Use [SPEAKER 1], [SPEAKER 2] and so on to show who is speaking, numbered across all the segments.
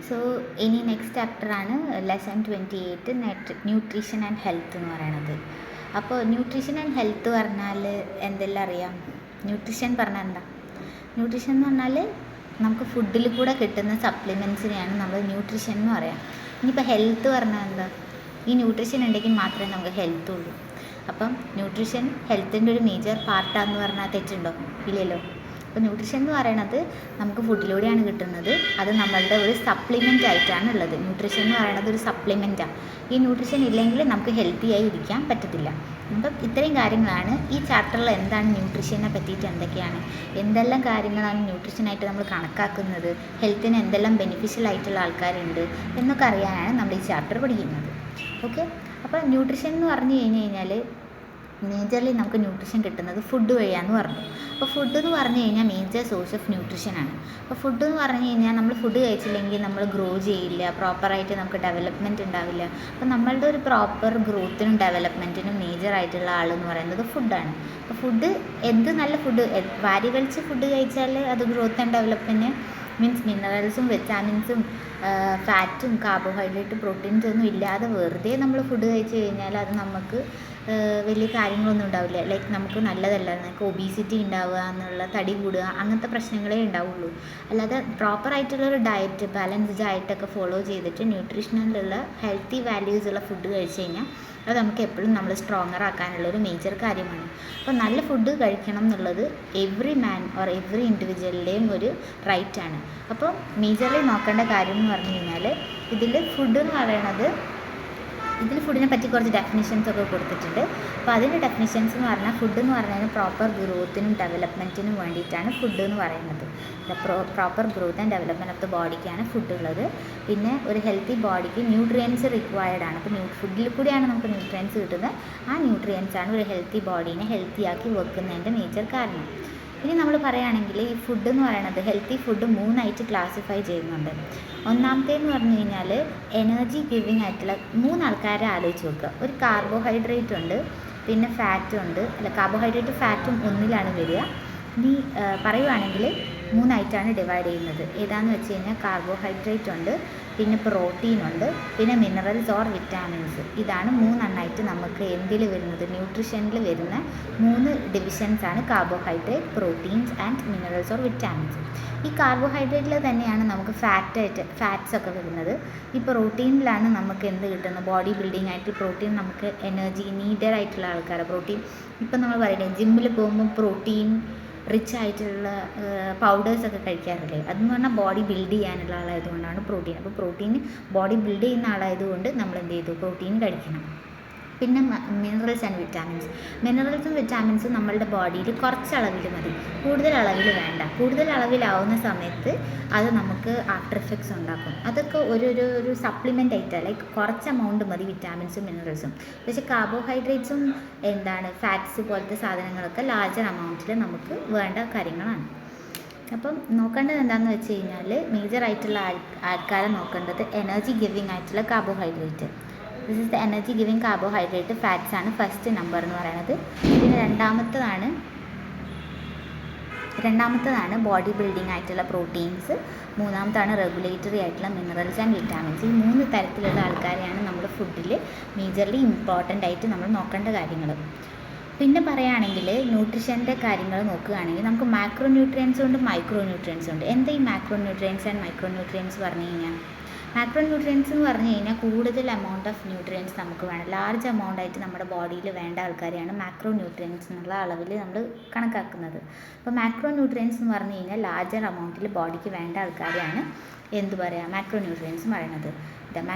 [SPEAKER 1] So ഇനി next ചാപ്റ്ററാണ് lesson 28 nutrition and health എന്ന് പറയണത്. അപ്പോൾ ന്യൂട്രീഷൻ ആൻഡ് ഹെൽത്ത് പറഞ്ഞാൽ എന്തെല്ലാം അറിയാം? ന്യൂട്രീഷൻ പറഞ്ഞാൽ എന്താ? ന്യൂട്രീഷൻ എന്ന് പറഞ്ഞാൽ നമുക്ക് ഫുഡിൽ കൂടെ കിട്ടുന്ന സപ്ലിമെൻറ്റ്സിനെയാണ് നമ്മൾ ന്യൂട്രീഷൻ എന്ന് പറയാം. ഇനിയിപ്പോൾ ഹെൽത്ത് പറഞ്ഞാൽ എന്താ? ഈ ന്യൂട്രീഷൻ ഉണ്ടെങ്കിൽ മാത്രമേ നമുക്ക് ഹെൽത്ത് ഉള്ളൂ. അപ്പം ന്യൂട്രീഷൻ ഹെൽത്തിൻ്റെ ഒരു മേജർ പാർട്ടാന്ന് പറഞ്ഞാൽ തെറ്റുണ്ടോ? ഇല്ലല്ലോ. അപ്പോൾ ന്യൂട്രീഷൻ എന്ന് പറയുന്നത് നമുക്ക് ഫുഡിലൂടെയാണ് കിട്ടുന്നത്. അത് നമ്മളുടെ ഒരു സപ്ലിമെൻ്റ് ആയിട്ടാണ് ഉള്ളത്. ന്യൂട്രീഷൻ എന്ന് പറയുന്നത് ഒരു സപ്ലിമെൻറ്റാണ്. ഈ ന്യൂട്രീഷൻ ഇല്ലെങ്കിൽ നമുക്ക് ഹെൽത്തി ആയി ഇരിക്കാൻ പറ്റത്തില്ല. അപ്പം ഇത്രയും കാര്യങ്ങളാണ് ഈ ചാപ്റ്ററിൽ. എന്താണ് ന്യൂട്രീഷനെ പറ്റിയിട്ട്, എന്തെല്ലാം കാര്യങ്ങളാണ് ന്യൂട്രീഷനായിട്ട് നമ്മൾ കണക്കാക്കുന്നത്, ഹെൽത്തിന് എന്തെല്ലാം ബെനിഫിഷ്യൽ ആയിട്ടുള്ള ആൾക്കാരുണ്ട് എന്നൊക്കെ അറിയാനാണ് നമ്മൾ ഈ ചാപ്റ്റർ പഠിക്കുന്നത്. ഓക്കെ. അപ്പോൾ ന്യൂട്രീഷൻ എന്ന് പറഞ്ഞു കഴിഞ്ഞാൽ മേജർലി നമുക്ക് ന്യൂട്രീഷൻ കിട്ടുന്നത് ഫുഡ് വഴിയാണെന്ന് പറഞ്ഞു. അപ്പോൾ ഫുഡ് എന്ന് പറഞ്ഞു കഴിഞ്ഞാൽ മേജർ സോഴ്സ് ഓഫ് ന്യൂട്രീഷനാണ്. അപ്പോൾ ഫുഡ് എന്ന് പറഞ്ഞു കഴിഞ്ഞാൽ നമ്മൾ ഫുഡ് കഴിച്ചില്ലെങ്കിൽ നമ്മൾ ഗ്രോ ചെയ്യില്ല, പ്രോപ്പറായിട്ട് നമുക്ക് ഡെവലപ്മെൻറ്റ് ഉണ്ടാവില്ല. അപ്പോൾ നമ്മളുടെ ഒരു പ്രോപ്പർ ഗ്രോത്തിനും ഡെവലപ്മെൻറ്റിനും മേജറായിട്ടുള്ള ആളെന്ന് പറയുന്നത് ഫുഡാണ്. അപ്പോൾ ഫുഡ് എന്ത് നല്ല ഫുഡ്, വാരി വലിച്ച് ഫുഡ് കഴിച്ചാൽ അത് ഗ്രോത്ത് ആൻഡ് ഡെവലപ്മെൻറ്റ് മീൻസ് മിനറൽസും വിറ്റാമിൻസും ഫാറ്റും കാർബോഹൈഡ്രേറ്റ് പ്രോട്ടീൻസ് ഒന്നും ഇല്ലാതെ വെറുതെ നമ്മൾ ഫുഡ് കഴിച്ച് കഴിഞ്ഞാൽ അത് നമുക്ക് വലിയ കാര്യങ്ങളൊന്നും ഉണ്ടാവില്ല. ലൈക്ക് നമുക്ക് നല്ലതല്ല. നമുക്ക് ഒബീസിറ്റി ഉണ്ടാവുക എന്നുള്ള, തടി കൂടുക, അങ്ങനത്തെ പ്രശ്നങ്ങളേ ഉണ്ടാവുള്ളൂ. അല്ലാതെ പ്രോപ്പറായിട്ടുള്ളൊരു ഡയറ്റ്, ബാലൻസ്ഡ് ഡയറ്റൊക്കെ ഫോളോ ചെയ്തിട്ട് ന്യൂട്രീഷനിലുള്ള ഹെൽത്തി വാല്യൂസ് ഉള്ള ഫുഡ് കഴിച്ച് കഴിഞ്ഞാൽ അത് നമുക്ക് എപ്പോഴും നമ്മൾ സ്ട്രോങ്ങർ ആക്കാനുള്ളൊരു മേജർ കാര്യമാണ്. അപ്പോൾ നല്ല ഫുഡ് കഴിക്കണം എന്നുള്ളത് എവറി മാൻ ഓർ എവറി ഇൻഡിവിജ്വലിൻ്റെയും ഒരു റൈറ്റാണ്. അപ്പോൾ മേജർലി നോക്കേണ്ട കാര്യം എന്ന് പറഞ്ഞു കഴിഞ്ഞാൽ ഇതിൽ ഫുഡ് എന്ന് പറയണത്, ഇതിൽ ഫുഡിനെ പറ്റി കുറച്ച് ഡെഫിനിഷൻസ് ഒക്കെ കൊടുത്തിട്ടുണ്ട്. അപ്പോൾ അതിൻ്റെ ഡെഫിനിഷൻസ് എന്ന് പറഞ്ഞാൽ ഫുഡ് എന്ന് പറഞ്ഞാൽ പ്രോപ്പർ ഗ്രോത്തിനും ഡെവലപ്മെൻറ്റിനും വേണ്ടിയിട്ടാണ് ഫുഡ് എന്ന് പറയുന്നത്. Proper growth and development of the ബോഡിക്കാണ് ഫുഡ് ഉള്ളത്. പിന്നെ ഒരു ഹെൽത്തി ബോഡിക്ക് ന്യൂട്രിയൻസ് റിക്വയർഡ് ആണ്. അപ്പോൾ ഫുഡിൽ കൂടിയാണ് നമുക്ക് ന്യൂട്രിയൻസ് കിട്ടുന്നത്. ആ ന്യൂട്രിയൻസാണ് ഒരു ഹെൽത്തി ബോഡീനെ ഹെൽത്തിയാക്കി വെക്കുന്നതിൻ്റെ മേജർ കാരണം. ഇനി നമ്മൾ പറയുകയാണെങ്കിൽ ഈ ഫുഡ് എന്ന് പറയുന്നത്, ഹെൽത്തി ഫുഡ് 3 ആയിട്ട് ക്ലാസിഫൈ ചെയ്യുന്നുണ്ട്. ഒന്നാമത്തേന്ന് പറഞ്ഞു കഴിഞ്ഞാൽ എനർജി ഗിവിങ് ആയിട്ടുള്ള 3 ആൾക്കാരെ ആലോചിച്ച് വെക്കുക. ഒരു കാർബോഹൈഡ്രേറ്റ് ഉണ്ട്, പിന്നെ ഫാറ്റും ഉണ്ട്. അല്ല, കാർബോഹൈഡ്രേറ്റ് ഫാറ്റും ഒന്നിലാണ് വരിക. ഇനി പറയുവാണെങ്കിൽ 3 ആയിട്ടാണ് ഡിവൈഡ് ചെയ്യുന്നത്. ഏതാണെന്ന് വെച്ച് കഴിഞ്ഞാൽ കാർബോഹൈഡ്രേറ്റ് ഉണ്ട്, പിന്നെ പ്രോട്ടീൻ ഉണ്ട്, പിന്നെ മിനറൽസ് ഓർ വിറ്റാമിൻസ്. ഇതാണ് 3 എണ്ണമായിട്ട് നമുക്ക് എന്തിൽ വരുന്നത്, ന്യൂട്രീഷനിൽ വരുന്ന 3 ഡിവിഷൻസാണ് carbohydrate, proteins and minerals or vitamins. ഈ കാർബോഹൈഡ്രേറ്റിൽ തന്നെയാണ് നമുക്ക് ഫാറ്റ്സ് ഒക്കെ വരുന്നത്. ഈ പ്രോട്ടീനിലാണ് നമുക്ക് എന്ത് കിട്ടുന്നത്, ബോഡി ബിൽഡിംഗ് ആയിട്ട് പ്രോട്ടീൻ, നമുക്ക് എനർജി നീഡഡ് ആയിട്ടുള്ള ആൾക്കാർ പ്രോട്ടീൻ. ഇപ്പം നമ്മൾ പറയുന്നത് ജിമ്മിൽ പോകുമ്പോൾ പ്രോട്ടീൻ റിച്ച് ആയിട്ടുള്ള പൗഡേഴ്സൊക്കെ കഴിക്കാറില്ലേ, അതെന്ന് പറഞ്ഞാൽ ബോഡി ബിൽഡ് ചെയ്യാനുള്ള ആളായതുകൊണ്ടാണ് പ്രോട്ടീൻ. അപ്പോൾ പ്രോട്ടീൻ ബോഡി ബിൽഡ് ചെയ്യുന്ന ആളായതുകൊണ്ട് നമ്മൾ എന്ത് ചെയ്തു, പ്രോട്ടീൻ കഴിക്കണം. പിന്നെ മിനറൽസ് ആൻഡ് വിറ്റാമിൻസ്. മിനറൽസും വിറ്റാമിൻസും നമ്മളുടെ ബോഡിയിൽ കുറച്ച് അളവിൽ മതി, കൂടുതൽ അളവിൽ വേണ്ട. കൂടുതൽ അളവിലാവുന്ന സമയത്ത് അത് നമുക്ക് ആഫ്റ്റർ എഫക്ട്സ് ഉണ്ടാക്കും. അതൊക്കെ ഒരു സപ്ലിമെൻ്റ് ആയിട്ട്, ലൈക്ക് കുറച്ച് എമൗണ്ട് മതി വിറ്റാമിൻസും മിനറൽസും. പക്ഷേ കാർബോഹൈഡ്രേറ്റ്സും ഫാറ്റ്സ് പോലത്തെ സാധനങ്ങളൊക്കെ ലാർജർ എമൗണ്ടിൽ നമുക്ക് വേണ്ട കാര്യങ്ങളാണ്. അപ്പം നോക്കേണ്ടത് എന്താണെന്ന് വെച്ച് കഴിഞ്ഞാൽ മേജറായിട്ടുള്ള ആൾക്കാരെ നോക്കേണ്ടത് എനർജി ഗിവിങ് ആയിട്ടുള്ള carbohydrate. This is the energy giving carbohydrate. Fats ആണ് ഫസ്റ്റ് നമ്പർ എന്ന് പറയുന്നത്. പിന്നെ രണ്ടാമത്തതാണ് ബോഡി ബിൽഡിംഗ് ആയിട്ടുള്ള പ്രോട്ടീൻസ്. മൂന്നാമത്താണ് റെഗുലേറ്ററി ആയിട്ടുള്ള മിനറൽസ് ആൻഡ് വിറ്റാമിൻസ്. ഈ 3 തരത്തിലുള്ള ആൾക്കാരെയാണ് നമ്മുടെ ഫുഡിൽ മേജർലി ഇമ്പോർട്ടൻ്റ് ആയിട്ട് നമ്മൾ നോക്കേണ്ട കാര്യങ്ങൾ. പിന്നെ പറയുകയാണെങ്കിൽ ന്യൂട്രീഷൻ്റെ കാര്യങ്ങൾ നോക്കുകയാണെങ്കിൽ നമുക്ക് മാക്രോ ന്യൂട്രിയൻസും ഉണ്ട്, മൈക്രോ ന്യൂട്രിയൻസും ഉണ്ട്. എന്താ ഈ macro nutrients and micro nutrients പറഞ്ഞു കഴിഞ്ഞാൽ, മാക്രോ ന്യൂട്രിയൻസ് എന്ന് പറഞ്ഞു കഴിഞ്ഞാൽ കൂടുതൽ എമൗണ്ട് ഓഫ് ന്യൂട്രിയൻസ് നമുക്ക് വേണം, ലാർജ് എമൗണ്ട് ആയിട്ട് നമ്മുടെ ബോഡിയിൽ വേണ്ട ആൾക്കാരെയാണ് മാക്രോ ന്യൂട്രിയൻസ് എന്നുള്ള അളവിൽ നമ്മൾ കണക്കാക്കുന്നത്. അപ്പോൾ മാക്രോ ന്യൂട്രിയൻസ് എന്ന് പറഞ്ഞു കഴിഞ്ഞാൽ ലാർജർ എമൗണ്ടിൽ ബോഡിക്ക് വേണ്ട ആൾക്കാരെയാണ് എന്ത് പറയുക, മാക്രോ ന്യൂട്രിയൻസ് എന്ന് പറയുന്നത്.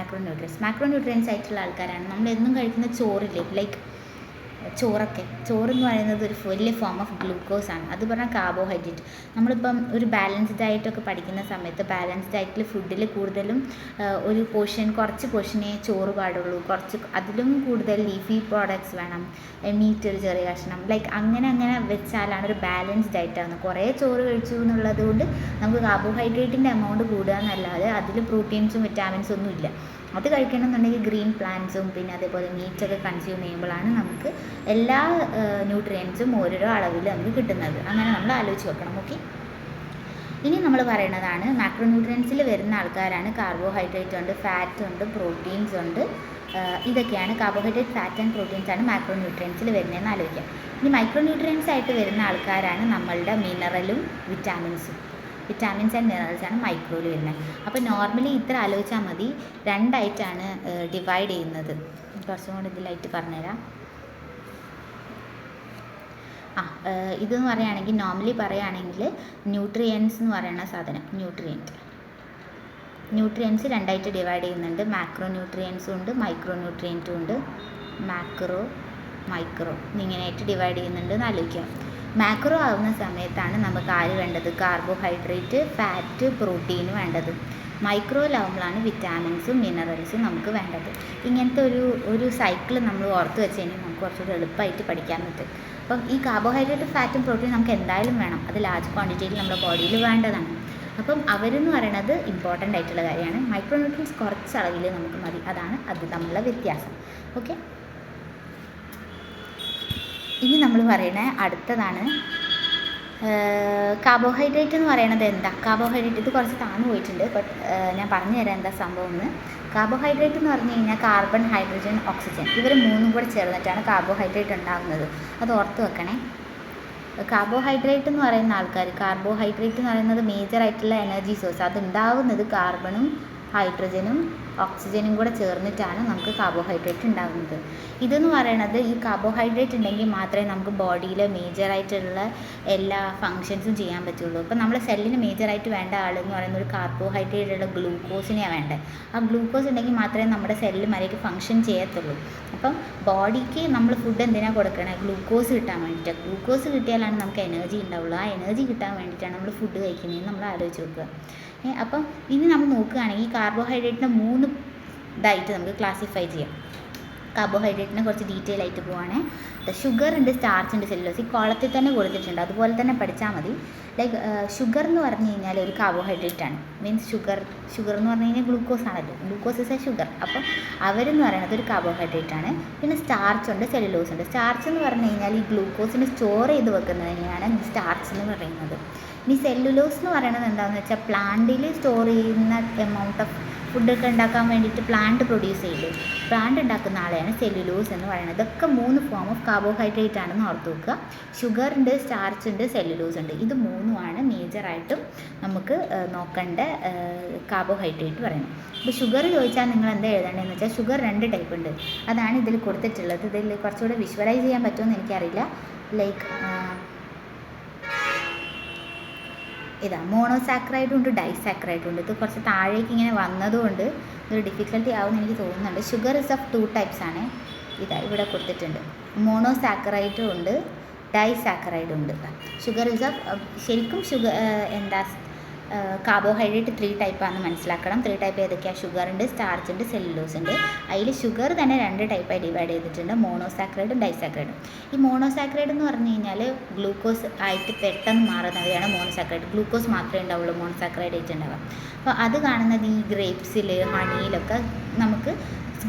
[SPEAKER 1] മാക്രോ ന്യൂട്രിയൻസ് ആയിട്ടുള്ള ആൾക്കാരാണ് നമ്മൾ എന്നും കഴിക്കുന്ന ചോറില്ലേ, ലൈക്ക് ചോറെന്ന് പറയുന്നത് ഒരു വലിയ ഫോം ഓഫ് ഗ്ലൂക്കോസാണ്. അത് പറഞ്ഞാൽ കാർബോഹൈഡ്രേറ്റ്. നമ്മളിപ്പം ഒരു ബാലൻസ്ഡ് ഡയറ്റൊക്കെ പഠിക്കുന്ന സമയത്ത് ബാലൻസ്ഡ് ഡയറ്റിൽ ഫുഡിൽ കൂടുതലും കുറച്ച് പോർഷനേ ചോറ് പാടുള്ളൂ, അതിലും കൂടുതൽ ലീഫി പ്രോഡക്ട്സ് വേണം, മീറ്റ് ഒരു ചെറിയ കഷ്ണം, ലൈക്ക് അങ്ങനെ വെച്ചാലാണ് ഒരു ബാലൻസ്ഡ് ഡയറ്റ് ആവുന്നത്. കുറേ ചോറ് കഴിച്ചു എന്നുള്ളത് കൊണ്ട് നമുക്ക് കാർബോഹൈഡ്രേറ്റിൻ്റെ എമൗണ്ട് കൂടുക എന്നല്ലാതെ അതിൽ പ്രോട്ടീൻസും വിറ്റാമിൻസും ഒന്നും ഇല്ല. അത് കഴിക്കണമെന്നുണ്ടെങ്കിൽ ഗ്രീൻ പ്ലാന്റ്സും പിന്നെ അതേപോലെ മീറ്റൊക്കെ കൺസ്യൂം ചെയ്യുമ്പോഴാണ് നമുക്ക് എല്ലാ ന്യൂട്രിയൻസും ഓരോരോ അളവിൽ നമുക്ക് കിട്ടുന്നത്. അങ്ങനെ നമ്മൾ ആലോചിച്ച് വെക്കണം. ഓക്കെ. ഇനി നമ്മൾ പറയുന്നതാണ് മാക്രോ ന്യൂട്രിയൻസിൽ വരുന്ന ആൾക്കാരാണ് കാർബോഹൈഡ്രേറ്റ് ഉണ്ട്, ഫാറ്റ് ഉണ്ട്, പ്രോട്ടീൻസ് ഉണ്ട്. ഇതൊക്കെയാണ് കാർബോഹൈഡ്രേറ്റ്, ഫാറ്റ് ആൻഡ് പ്രോട്ടീൻസ് ആണ് മാക്രോ ന്യൂട്രിയൻസിൽ വരുന്നതെന്ന് ആലോചിക്കാം. ഇനി മൈക്രോ ന്യൂട്രിയൻസ് ആയിട്ട് വരുന്ന ആൾക്കാരാണ് നമ്മളുടെ മിനറലും വിറ്റാമിൻസും. വിറ്റാമിൻസ് ആൻഡ് മിനറൽസാണ് മൈക്രോയിൽ വരുന്നത്. അപ്പോൾ നോർമലി ഇത്ര ആലോചിച്ചാൽ മതി. രണ്ടായിട്ടാണ് ഡിവൈഡ് ചെയ്യുന്നത്. കുറച്ചും കൂടി ഇതിലായിട്ട് പറഞ്ഞുതരാം. ഇതെന്ന് പറയുകയാണെങ്കിൽ നോർമലി പറയുകയാണെങ്കിൽ ന്യൂട്രിയൻസ് എന്ന് പറയുന്ന സാധനം, ന്യൂട്രിയൻസ് രണ്ടായിട്ട് ഡിവൈഡ് ചെയ്യുന്നുണ്ട്. മാക്രോ ന്യൂട്രിയൻസും ഉണ്ട്, മൈക്രോ ന്യൂട്രിയൻറ്റും ഉണ്ട്. മൈക്രോ എന്നിങ്ങനെയായിട്ട് ഡിവൈഡ് ചെയ്യുന്നുണ്ട് എന്ന് ആലോചിക്കാം. മാക്രോ ആവുന്ന സമയത്താണ് നമുക്ക് ആര് വേണ്ടത്? കാർബോഹൈഡ്രേറ്റ്, ഫാറ്റ്, പ്രോട്ടീൻ വേണ്ടത്. മൈക്രോയിലാവുമ്പോഴാണ് വിറ്റാമിൻസും മിനറൽസും നമുക്ക് വേണ്ടത്. ഇങ്ങനത്തെ ഒരു സൈക്കിൾ നമ്മൾ ഓർത്ത് വെച്ച് കഴിഞ്ഞാൽ നമുക്ക് കുറച്ചുകൂടി എളുപ്പമായിട്ട് പഠിക്കാൻ പറ്റും. അപ്പം ഈ കാർബോഹൈഡ്രേറ്റ്, ഫാറ്റും പ്രോട്ടീനും നമുക്ക് എന്തായാലും വേണം. അത് ലാർജ് ക്വാണ്ടിറ്റിയിൽ നമ്മുടെ ബോഡിയിൽ വേണ്ടതാണ്. അപ്പം അവരെന്ന് പറയുന്നത് ഇമ്പോർട്ടൻ്റ് ആയിട്ടുള്ള കാര്യമാണ്. മൈക്രോ ന്യൂട്രിയൻസ് കുറച്ച് അളവിൽ നമുക്ക് മതി. അതാണ് അത് തമ്മിലുള്ള വ്യത്യാസം. ഓക്കെ, ഇനി നമ്മൾ പറയുന്നത് അടുത്തതാണ് കാർബോഹൈഡ്രേറ്റ് എന്ന് പറയുന്നത് എന്താ? കാർബോഹൈഡ്രേറ്റ് ഇത് കുറച്ച് താന്നു പോയിട്ടുണ്ട്, ബട്ട് ഞാൻ പറഞ്ഞു തരാം എന്താ സംഭവം എന്ന്. കാർബോഹൈഡ്രേറ്റ് എന്ന് പറഞ്ഞു കഴിഞ്ഞാൽ കാർബൺ, ഹൈഡ്രജൻ, ഓക്സിജൻ ഇവർ മൂന്നും കൂടെ ചേർന്നിട്ടാണ് കാർബോഹൈഡ്രേറ്റ് ഉണ്ടാകുന്നത്. അത് ഓർത്ത് വെക്കണേ. കാർബോഹൈഡ്രേറ്റ് എന്ന് പറയുന്ന ആൾക്കാർ, കാർബോഹൈഡ്രേറ്റ് എന്ന് പറയുന്നത് മേജറായിട്ടുള്ള എനർജി സോഴ്സ്. അത് ഉണ്ടാകുന്നത് കാർബണും ഹൈഡ്രജനും ഓക്സിജനും കൂടെ ചേർന്നിട്ടാണ് നമുക്ക് കാർബോഹൈഡ്രേറ്റ് ഉണ്ടാകുന്നത്. ഇതെന്ന് പറയുന്നത് ഈ കാർബോഹൈഡ്രേറ്റ് ഉണ്ടെങ്കിൽ മാത്രമേ നമുക്ക് ബോഡിയിൽ മേജറായിട്ടുള്ള എല്ലാ ഫങ്ഷൻസും ചെയ്യാൻ പറ്റുള്ളൂ. അപ്പോൾ നമ്മുടെ സെല്ലിന് മേജറായിട്ട് വേണ്ട ആളെന്ന് പറയുന്ന ഒരു കാർബോഹൈഡ്രേറ്റുള്ള ഗ്ലൂക്കോസിനെയാണ് വേണ്ടത്. ആ ഗ്ലൂക്കോസ് ഉണ്ടെങ്കിൽ മാത്രമേ നമ്മുടെ സെല്ല് മര്യാദയ്ക്ക് ഫങ്ഷൻ ചെയ്യത്തുള്ളൂ. അപ്പം ബോഡിക്ക് നമ്മൾ ഫുഡ് എന്തിനാണ് കൊടുക്കണേ? ഗ്ലൂക്കോസ് കിട്ടാൻ വേണ്ടിയിട്ട്. ഗ്ലൂക്കോസ് കിട്ടിയാലാണ് നമുക്ക് എനർജി ഉണ്ടാവുള്ളൂ. ആ എനർജി കിട്ടാൻ വേണ്ടിയിട്ടാണ് നമ്മൾ ഫുഡ് കഴിക്കുന്നതെന്ന് നമ്മൾ ആലോചിച്ച് നോക്കുക. അപ്പം ഇനി നമ്മൾ നോക്കുകയാണെങ്കിൽ കാർബോഹൈഡ്രേറ്റിനെ 3 ഇതായിട്ട് നമുക്ക് ക്ലാസിഫൈ ചെയ്യാം. കാർബോഹൈഡ്രേറ്റിനെ കുറച്ച് ഡീറ്റെയിൽ ആയിട്ട് പോവുകയാണെങ്കിൽ ഷുഗർ ഉണ്ട്, സ്റ്റാർച്ച് ഉണ്ട്, സെല്ലുലോസ്. ഈ കോളത്തിൽ തന്നെ കൊടുത്തിട്ടുണ്ട്, അതുപോലെ തന്നെ പഠിച്ചാൽ മതി. ലൈക്ക് ഷുഗർ എന്ന് പറഞ്ഞു കഴിഞ്ഞാൽ ഒരു കാർബോഹൈഡ്രേറ്റ് ആണ്. മീൻസ് ഷുഗർ എന്ന് പറഞ്ഞു കഴിഞ്ഞാൽ ഗ്ലൂക്കോസ് ആണല്ലോ. Glucose is A sugar. അപ്പം അവരെന്ന് പറയുന്നത് ഒരു കാർബോഹൈഡ്രേറ്റ് ആണ്. പിന്നെ സ്റ്റാർച്ച് ഉണ്ട്, സെല്ലുലോസ് ഉണ്ട്. സ്റ്റാർച്ച് എന്ന് പറഞ്ഞു കഴിഞ്ഞാൽ ഈ ഗ്ലൂക്കോസിനെ സ്റ്റോർ ചെയ്ത് വെക്കുന്നതിനെയാണ് സ്റ്റാർച്ച് എന്ന് പറയുന്നത്. ഇനി സെല്ലുലോസ് എന്ന് പറയുന്നത് എന്താണെന്ന് വെച്ചാൽ പ്ലാന്റിൽ സ്റ്റോർ ചെയ്യുന്ന എമൗണ്ട് ഓഫ് ഫുഡൊക്കെ ഉണ്ടാക്കാൻ വേണ്ടിയിട്ട് പ്ലാന്റ് പ്രൊഡ്യൂസ് ചെയ്യില്ലേ, പ്ലാന്റ് ഉണ്ടാക്കുന്ന ആളെയാണ് സെല്ലുലോസ് എന്ന് പറയുന്നത്. ഇതൊക്കെ 3 ഫോം ഓഫ് കാർബോഹൈഡ്രേറ്റ് ആണെന്ന് ഓർത്ത് വെക്കുക. ഷുഗർ ഉണ്ട്, സ്റ്റാർച്ച് ഉണ്ട്, സെല്ലുലോസ് ഉണ്ട്. ഇത് 3ഉമാണ് മേജറായിട്ടും നമുക്ക് നോക്കേണ്ട കാർബോഹൈഡ്രേറ്റ് പറയുന്നത്. ഇപ്പോൾ ഷുഗർ ചോദിച്ചാൽ നിങ്ങൾ എന്താ എഴുതേണ്ടതെന്ന് വെച്ചാൽ ഷുഗർ 2 ടൈപ്പ് ഉണ്ട്. അതാണ് ഇതിൽ കൊടുത്തിട്ടുള്ളത്. ഇതിൽ കുറച്ചുകൂടെ വിഷ്വലൈസ് ചെയ്യാൻ പറ്റുമെന്ന് എനിക്കറിയില്ല. ലൈക്ക് ഇതാ മോണോസാക്രൈഡും ഉണ്ട്, ഡൈസാക്രൈഡും ഉണ്ട്. ഇത് കുറച്ച് താഴേക്ക് ഇങ്ങനെ വന്നതുകൊണ്ട് ഇതൊരു ഡിഫിക്കൽട്ടി ആവുമെന്ന് എനിക്ക് തോന്നുന്നുണ്ട്. ഷുഗർ ഇസ് ഓഫ് 2 ടൈപ്സ് ആണ്. ഇതാ ഇവിടെ കൊടുത്തിട്ടുണ്ട്. മോണോസാക്രൈഡും ഉണ്ട്, ഡൈസാക്രൈഡും ഉണ്ട്. ഷുഗർ ഇസ് ഓഫ് ശരിക്കും കാർബോഹൈഡ്രേറ്റ് 3 ടൈപ്പാണെന്ന് മനസ്സിലാക്കണം. 3 ടൈപ്പ് ഏതൊക്കെയാണ്? ഷുഗർ ഉണ്ട്, സ്റ്റാർച്ച് ഉണ്ട്, സെല്ലുലോസ് ഉണ്ട്. അതിൽ ഷുഗർ തന്നെ 2 ടൈപ്പായി ഡിവൈഡ് ചെയ്തിട്ടുണ്ട്, മോണോസാക്രൈഡും ഡൈസാക്രൈഡും. ഈ മോണോസാക്രൈഡ് എന്ന് പറഞ്ഞു കഴിഞ്ഞാൽ ഗ്ലൂക്കോസ് ആയിട്ട് പെട്ടെന്ന് മാറുന്നവയാണ് മോണോസാക്രൈഡ്. ഗ്ലൂക്കോസ് മാത്രമേ ഉണ്ടാവുള്ളൂ മോണോസാക്രൈഡ് ആയിട്ട് ഉണ്ടാവുക. അപ്പോൾ അത് കാണുന്നത് ഈ ഗ്രേപ്സിൽ, ഹണിയിലൊക്കെ നമുക്ക്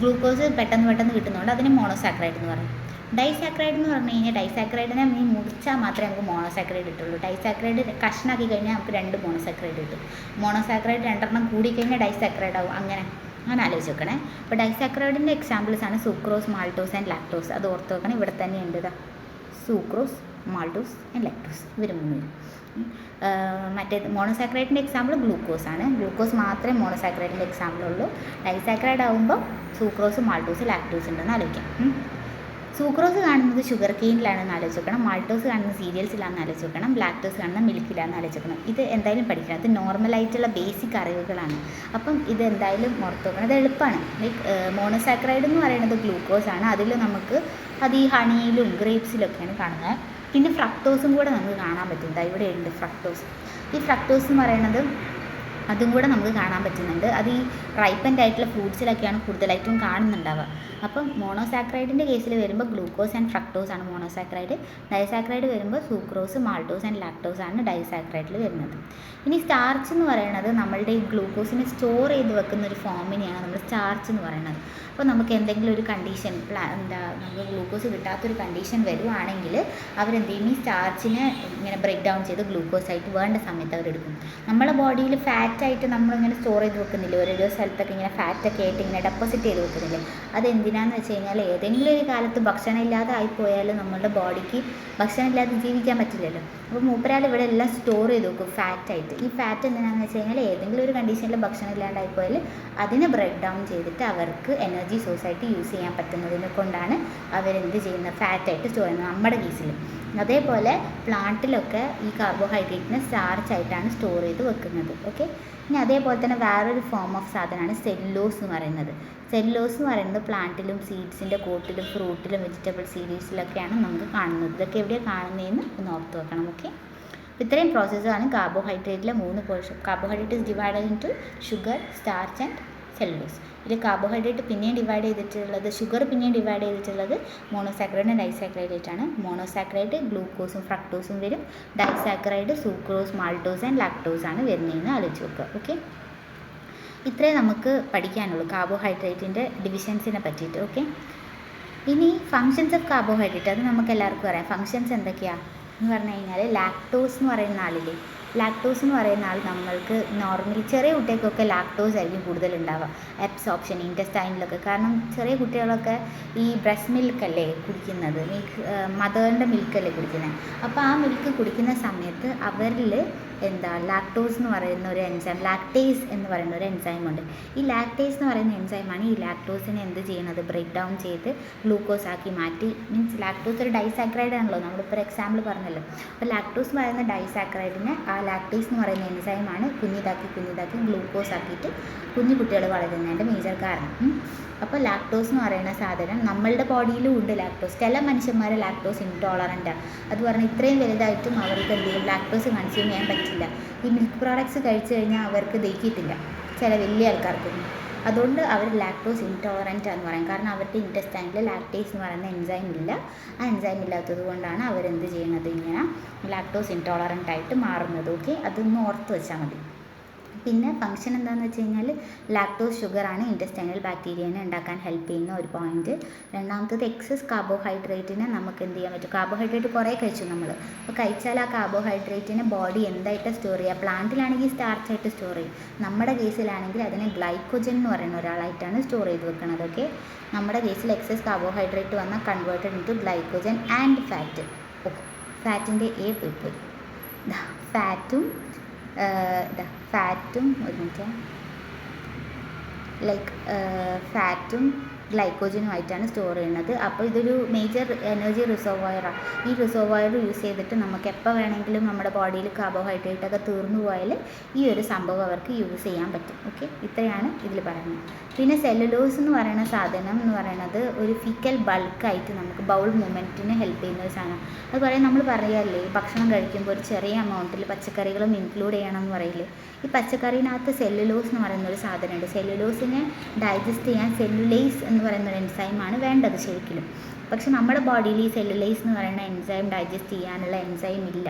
[SPEAKER 1] ഗ്ലൂക്കോസ് പെട്ടെന്ന് കിട്ടുന്നതുകൊണ്ട് അതിന് മോണോസാക്രൈഡ് എന്ന് പറയും. ഡൈസാക്രൈഡ് എന്ന് പറഞ്ഞു കഴിഞ്ഞാൽ ഡൈസാക്രൈഡിനെ മുറിച്ചാൽ മാത്രമേ നമുക്ക് മോണോസാക്രൈഡ് കിട്ടുള്ളൂ. ഡൈസാക്രൈഡ് കഷ്ണാക്കി കഴിഞ്ഞാൽ നമുക്ക് 2 മോണോസാക്രൈഡ് കിട്ടും. മോണോസാക്രൈഡ് 2 കൂടിക്കഴിഞ്ഞാൽ ഡൈസാക്രൈഡ് ആവും. അങ്ങനെ ആലോചിച്ച് വെക്കണേ. അപ്പോൾ ഡൈസാക്രൈഡിൻ്റെ എക്സാമ്പിൾസാണ് സൂക്രോസ്, മാൾട്ടോസ് ആൻഡ് ലാക്ടോസ്. അത് ഓർത്ത് വെക്കണം. ഇവിടെ തന്നെ ഉണ്ട് സൂക്രോസ്, മാൾട്ടോസ് ആൻഡ് ലാക്ടോസ് ഇവർ 3. മറ്റേ മോണോസാക്രൈഡിൻ്റെ എക്സാമ്പിൾ ഗ്ലൂക്കോസ് ആണ്. ഗ്ലൂക്കോസ് മാത്രമേ മോണോസാക്രൈഡിൻ്റെ എക്സാമ്പിളുള്ളൂ. ഡൈസാക്രൈഡ് ആകുമ്പോൾ സൂക്രോസ്, മാൾട്ടോസ്, ലാക്ടോസ് ഉണ്ടെന്ന് ആലോചിക്കാം. സൂക്രോസ് കാണുന്നത് ഷുഗർ കെയിനിലാണെന്ന് ആലോചിച്ച് വെക്കണം. മാൾട്ടോസ് കാണുന്നത് സീരിയൽസിലാണെന്ന് ആലോചിച്ച് വെക്കണം. ലാക്ടോസ് കാണുന്നത് മിൽക്കിലാണെന്ന് ആലോചിച്ച് വെക്കണം. ഇത് എന്തായാലും പഠിക്കണം. ഇത് നോർമലായിട്ടുള്ള ബേസിക് അറിവുകളാണ്. അപ്പം ഇത് എന്തായാലും ഓർത്ത് വെക്കണം. ഇത് എളുപ്പമാണ്. ലൈക്ക് മോണോസാക്രൈഡ് എന്ന് പറയുന്നത് ഗ്ലൂക്കോസ് ആണ്. അതിൽ നമുക്ക് അത് ഈ ഹണിയിലും ഗ്രേപ്സിലൊക്കെയാണ് കാണുന്നത്. പിന്നെ ഫ്രക്ടോസും കൂടെ നമുക്ക് കാണാൻ പറ്റും. ഇവിടെ ഉണ്ട് ഫ്രക്ടോസ്. ഈ ഫ്രക്ടോസ് എന്ന് പറയുന്നത് അതും കൂടെ നമുക്ക് കാണാൻ പറ്റുന്നുണ്ട്. അത് ഈ റൈപ്പൻഡ് ആയിട്ടുള്ള ഫ്രൂട്ട്സിലൊക്കെയാണ് കൂടുതലായിട്ടും കാണുന്നുണ്ടാവുക. അപ്പം മോണോസാക്രൈഡിൻ്റെ കേസിൽ വരുമ്പോൾ ഗ്ലൂക്കോസ് ആൻഡ് ഫ്രക്ടോസ് ആണ് മോണോസാക്രൈഡ്. ഡൈസാക്രൈഡ് വരുമ്പോൾ സൂക്രോസ്, മാൾട്ടോസ് ആൻഡ് ലാക്ടോസ് ആണ് ഡൈസാക്രൈഡിൽ വരുന്നത്. ഇനി സ്റ്റാർച്ച് എന്ന് പറയുന്നത് നമ്മളുടെ ഈ ഗ്ലൂക്കോസിനെ സ്റ്റോർ ചെയ്ത് വെക്കുന്ന ഒരു ഫോമിനെയാണ് നമ്മൾ സ്റ്റാർച്ച് എന്ന് പറയുന്നത്. അപ്പോൾ നമുക്ക് എന്തെങ്കിലും ഒരു കണ്ടീഷൻ നമുക്ക് ഗ്ലൂക്കോസ് കിട്ടാത്തൊരു കണ്ടീഷൻ വരുവാണെങ്കിൽ അവരെന്ത് ചെയ്യും, ഈ സ്റ്റാർച്ചിനെ ഇങ്ങനെ ബ്രേക്ക് ഡൗൺ ചെയ്ത് ഗ്ലൂക്കോസ് ആയിട്ട് വേണ്ട സമയത്ത് അവരെടുക്കും. നമ്മുടെ ബോഡിയിൽ ഫാറ്റായിട്ട് നമ്മളിങ്ങനെ സ്റ്റോർ ചെയ്ത് വെക്കുന്നില്ലേ, ഓരോ സ്ഥലത്തൊക്കെ ഇങ്ങനെ ഫാറ്റൊക്കെ ആയിട്ട് ഇങ്ങനെ ഡെപ്പോസിറ്റ് ചെയ്ത് വെക്കുന്നില്ലേ, അതെന്തിനാന്ന് വെച്ച് കഴിഞ്ഞാൽ ഏതെങ്കിലും ഒരു കാലത്ത് ഭക്ഷണം ഇല്ലാതെ ആയിപ്പോയാൽ നമ്മളുടെ ബോഡിക്ക് ഭക്ഷണം ഇല്ലാതെ ജീവിക്കാൻ പറ്റില്ലല്ലോ. അപ്പോൾ മൂപ്പരാൾ ഇവിടെ എല്ലാം സ്റ്റോർ ചെയ്ത് വെക്കും ഫാറ്റായിട്ട്. ഈ ഫാറ്റ് എന്തിനാണെന്ന് വെച്ച് കഴിഞ്ഞാൽ ഏതെങ്കിലും ഒരു കണ്ടീഷനിൽ ഭക്ഷണം ഇല്ലാണ്ടായിപ്പോയാൽ അതിനെ ബ്രേക്ക് ഡൗൺ ചെയ്തിട്ട് അവർക്ക് എനർജി സോഴ്സായിട്ട് യൂസ് ചെയ്യാൻ പറ്റുന്നതിനെ കൊണ്ടാണ് അവരെന്ത് ചെയ്യുന്നത്, ഫാറ്റായിട്ട് സ്റ്റോർ ചെയ്യുന്നത് നമ്മുടെ കേസിൽ. അതേപോലെ പ്ലാന്റിലൊക്കെ ഈ കാർബോഹൈഡ്രേറ്റിനെ സ്റ്റാർച്ചായിട്ടാണ് സ്റ്റോർ ചെയ്ത് വെക്കുന്നത്. ഓക്കെ, ഇനി അതേപോലെ തന്നെ വേറൊരു ഫോം ഓഫ് സാധനമാണ് സെല്ലുലോസ് എന്ന് പറയുന്നത്. സെല്ലുലോസ് എന്ന് പറയുന്നത് പ്ലാന്റിലും സീഡ്സിൻ്റെ കോട്ടിലും ഫ്രൂട്ടിലും വെജിറ്റബിൾ സീരീസിലൊക്കെയാണ് നമുക്ക് കാണുന്നത്. ഇതൊക്കെ എവിടെയാണ് കാണുന്നതെന്ന് ഒന്ന് ഓർത്ത് വെക്കണം. ഓക്കെ, ഇത്രയും പ്രോസസ്സാണ് കാർബോഹൈഡ്രേറ്റിലെ 3 portion. Carbohydrate is divided into sugar, starch and cellulose. ഇതിൽ കാർബോഹൈഡ്രേറ്റ് പിന്നെയും ഡിവൈഡ് ചെയ്തിട്ടുള്ളത്, ഷുഗർ പിന്നെയും ഡിവൈഡ് ചെയ്തിട്ടുള്ളത് മോണോസാക്രൈഡ് ആൻഡ് ഡൈസാക്രൈഡ് ആണ്. മോണോസാക്രൈഡ് ഗ്ലൂക്കോസും ഫ്രക്ടോസും വരും, disaccharide sucrose, maltose and lactose ആണ് വരുന്നതെന്ന് ആലോചിച്ച് വെക്കുക. ഓക്കെ, ഇത്രേ നമുക്ക് പഠിക്കാനുള്ളൂ കാർബോഹൈഡ്രേറ്റിൻ്റെ ഡിവിഷൻസിനെ പറ്റിയിട്ട്. ഓക്കെ, ഇനി ഫങ്ഷൻസ് ഓഫ് കാർബോഹൈഡ്രേറ്റ് അത് നമുക്ക് എല്ലാവർക്കും അറിയാം. ഫങ്ഷൻസ് എന്തൊക്കെയാണ് എന്ന് പറഞ്ഞു കഴിഞ്ഞാൽ, ലാക്ടോസ് എന്ന് പറയുന്ന ആളില്ലേ, ലാക്ടോസ് എന്ന് പറയുന്ന ആൾ നമ്മൾക്ക് നോർമലി ചെറിയ കുട്ടികൾക്കൊക്കെ ലാക്ടോസ് ആയിരിക്കും കൂടുതലുണ്ടാവുക, അബ്സോർപ്ഷൻ ഇൻറ്റസ്റ്റൈനിലൊക്കെ. കാരണം ചെറിയ കുട്ടികളൊക്കെ ഈ ബ്രസ്റ്റ് മിൽക്കല്ലേ കുടിക്കുന്നത്, മദറിൻ്റെ മിൽക്കല്ലേ കുടിക്കുന്നത്. അപ്പോൾ ആ മിൽക്ക് കുടിക്കുന്ന സമയത്ത് അവരിൽ ലാക്ടോസ് എന്ന് പറയുന്ന ഒരു എൻസൈം, ലാക്ടേസ് എന്ന് പറയുന്ന ഒരു എൻസൈമുണ്ട്. ഈ ലാക്ടേസ് എന്ന് പറയുന്ന എൻസൈമാണ് ഈ ലാക്ടോസിനെ എന്ത് ചെയ്യുന്നത്, ബ്രേക്ക് ഡൗൺ ചെയ്ത് ഗ്ലൂക്കോസ് ആക്കി മാറ്റി. മീൻസ് ലാക്ടോസ് ഒരു ഡൈസാക്രൈഡ് ആണല്ലോ, നമ്മളിപ്പോൾ എക്സാമ്പിൾ പറഞ്ഞല്ലോ. അപ്പോൾ ലാക്ടോസ് എന്ന് പറയുന്ന ഡൈസാക്രൈഡിനെ ആ ലാക്ടേസ് എന്ന് പറയുന്ന എൻസൈമാണ് കുഞ്ഞിതാക്കി ഗ്ലൂക്കോസ് ആക്കിയിട്ട് കുഞ്ഞു കുട്ടികൾ വളരുന്നതിൻ്റെ മേജർ കാരണം. അപ്പോൾ ലാക്ടോസ് എന്ന് പറയുന്ന സാധനം നമ്മളുടെ ബോഡിയിലും ഉണ്ട് ലാക്ടോസ്. ചില മനുഷ്യന്മാർ ലാക്ടോസ് ഇൻടോളറൻ്റാണ്. അത് പറഞ്ഞാൽ ഇത്രയും വലുതായിട്ടും അവർക്ക് എന്ത് ചെയ്യും, ലാക്ടോസ് കൺസ്യൂം ചെയ്യാൻ പറ്റില്ല. ഈ മിൽക്ക് പ്രോഡക്ട്സ് കഴിച്ചു കഴിഞ്ഞാൽ അവർക്ക് ദഹിക്കത്തില്ല ചില വലിയ ആൾക്കാർക്കൊന്നും. അതുകൊണ്ട് അവർ ലാക്ടോസ് ഇൻടോളറൻ്റ് എന്ന് പറയും. കാരണം അവരുടെ ഇൻറ്റസ്റ്റൈനിൽ ലാക്ടേസ് എന്ന് പറയുന്ന എൻസൈം ഇല്ല. ആ എൻസൈം ഇല്ലാത്തത് കൊണ്ടാണ് അവരെന്ത് ചെയ്യുന്നത്, ഇങ്ങനെ ലാക്ടോസ് ഇൻടോളറൻ്റ് ആയിട്ട് മാറുന്നത്. ഓക്കെ, അതൊന്ന് ഓർത്ത് വെച്ചാൽ മതി. പിന്നെ ഫംഗ്ഷൻ എന്താണെന്ന് വെച്ച് കഴിഞ്ഞാൽ ലാക്ടോസ് ഷുഗറാണ് ഇൻറ്റസ്റ്റൈനൽ ബാക്ടീരിയനെ ഉണ്ടാക്കാൻ ഹെൽപ്പ് ചെയ്യുന്ന ഒരു പോയിൻറ്റ്. രണ്ടാമത്തത് എക്സസ് കാർബോഹൈഡ്രേറ്റിനെ നമുക്ക് എന്ത് ചെയ്യാൻ പറ്റും, കാർബോഹൈഡ്രേറ്റ് കുറേ കഴിച്ചു നമ്മൾ. അപ്പോൾ കഴിച്ചാൽ ആ കാർബോഹൈഡ്രേറ്റിനെ ബോഡി എന്തായിട്ട് സ്റ്റോർ ചെയ്യുക, പ്ലാന്റിലാണെങ്കിൽ സ്റ്റാർച്ചായിട്ട് സ്റ്റോർ ചെയ്യും. നമ്മുടെ കേസിലാണെങ്കിൽ അതിനെ ഗ്ലൈക്കോജൻ എന്ന് പറയുന്ന ഒരാളായിട്ടാണ് സ്റ്റോർ ചെയ്ത് വെക്കുന്നത്. ഓക്കെ, നമ്മുടെ കേസിൽ എക്സസ് കാർബോഹൈഡ്രേറ്റ് വന്നാൽ converted into glycogen and fat. ഫാറ്റിൻ്റെ പോയി ഫാറ്റും ഒരു മിനിറ്റ്, ഫാറ്റും ഗ്ലൈക്കോജനുമായിട്ടാണ് സ്റ്റോർ ചെയ്യുന്നത്. അപ്പോൾ ഇതൊരു മേജർ എനർജി റിസർവോയറാണ്. ഈ റിസർവോയർ യൂസ് ചെയ്തിട്ട് നമുക്ക് എപ്പോൾ വേണമെങ്കിലും നമ്മുടെ ബോഡിയിൽ കാർബോഹൈഡ്രേറ്റ് ഒക്കെ തീർന്നു പോയാൽ ഈ ഒരു സംഭവം അവർക്ക് യൂസ് ചെയ്യാൻ പറ്റും. ഓക്കെ, ഇത്രയാണ് ഇതിൽ പറയുന്നത്. പിന്നെ സെല്ലുലോസ് എന്ന് പറയുന്ന സാധനം എന്ന് പറയുന്നത് ഒരു ഫിക്കൽ ബൾക്കായിട്ട് നമുക്ക് ബൗൾ മൂവ്മെൻറ്റിന് ഹെൽപ്പ് ചെയ്യുന്ന ഒരു സാധനം. അതുപോലെ നമ്മൾ പറയല്ലേ, ഭക്ഷണം കഴിക്കുമ്പോൾ ഒരു ചെറിയ എമൗണ്ടിൽ പച്ചക്കറികളും ഇൻക്ലൂഡ് ചെയ്യണം എന്ന് പറയില്ലേ. ഈ പച്ചക്കറിനകത്ത് സെല്ലുലോസ് എന്ന് പറയുന്ന ഒരു സാധനമുണ്ട്. സെല്ലുലോസിനെ ഡൈജസ്റ്റ് ചെയ്യാൻ സെല്ലുലേസ് എന്ന് പറയുന്ന ഒരു എൻസൈമാണ് വേണ്ടത് ശരിക്കും. പക്ഷെ നമ്മുടെ ബോഡിയിൽ ഈ സെല്ലുലേസ് എന്ന് പറയുന്ന എൻസൈം ഡൈജസ്റ്റ് ചെയ്യാനുള്ള എൻസൈം ഇല്ല.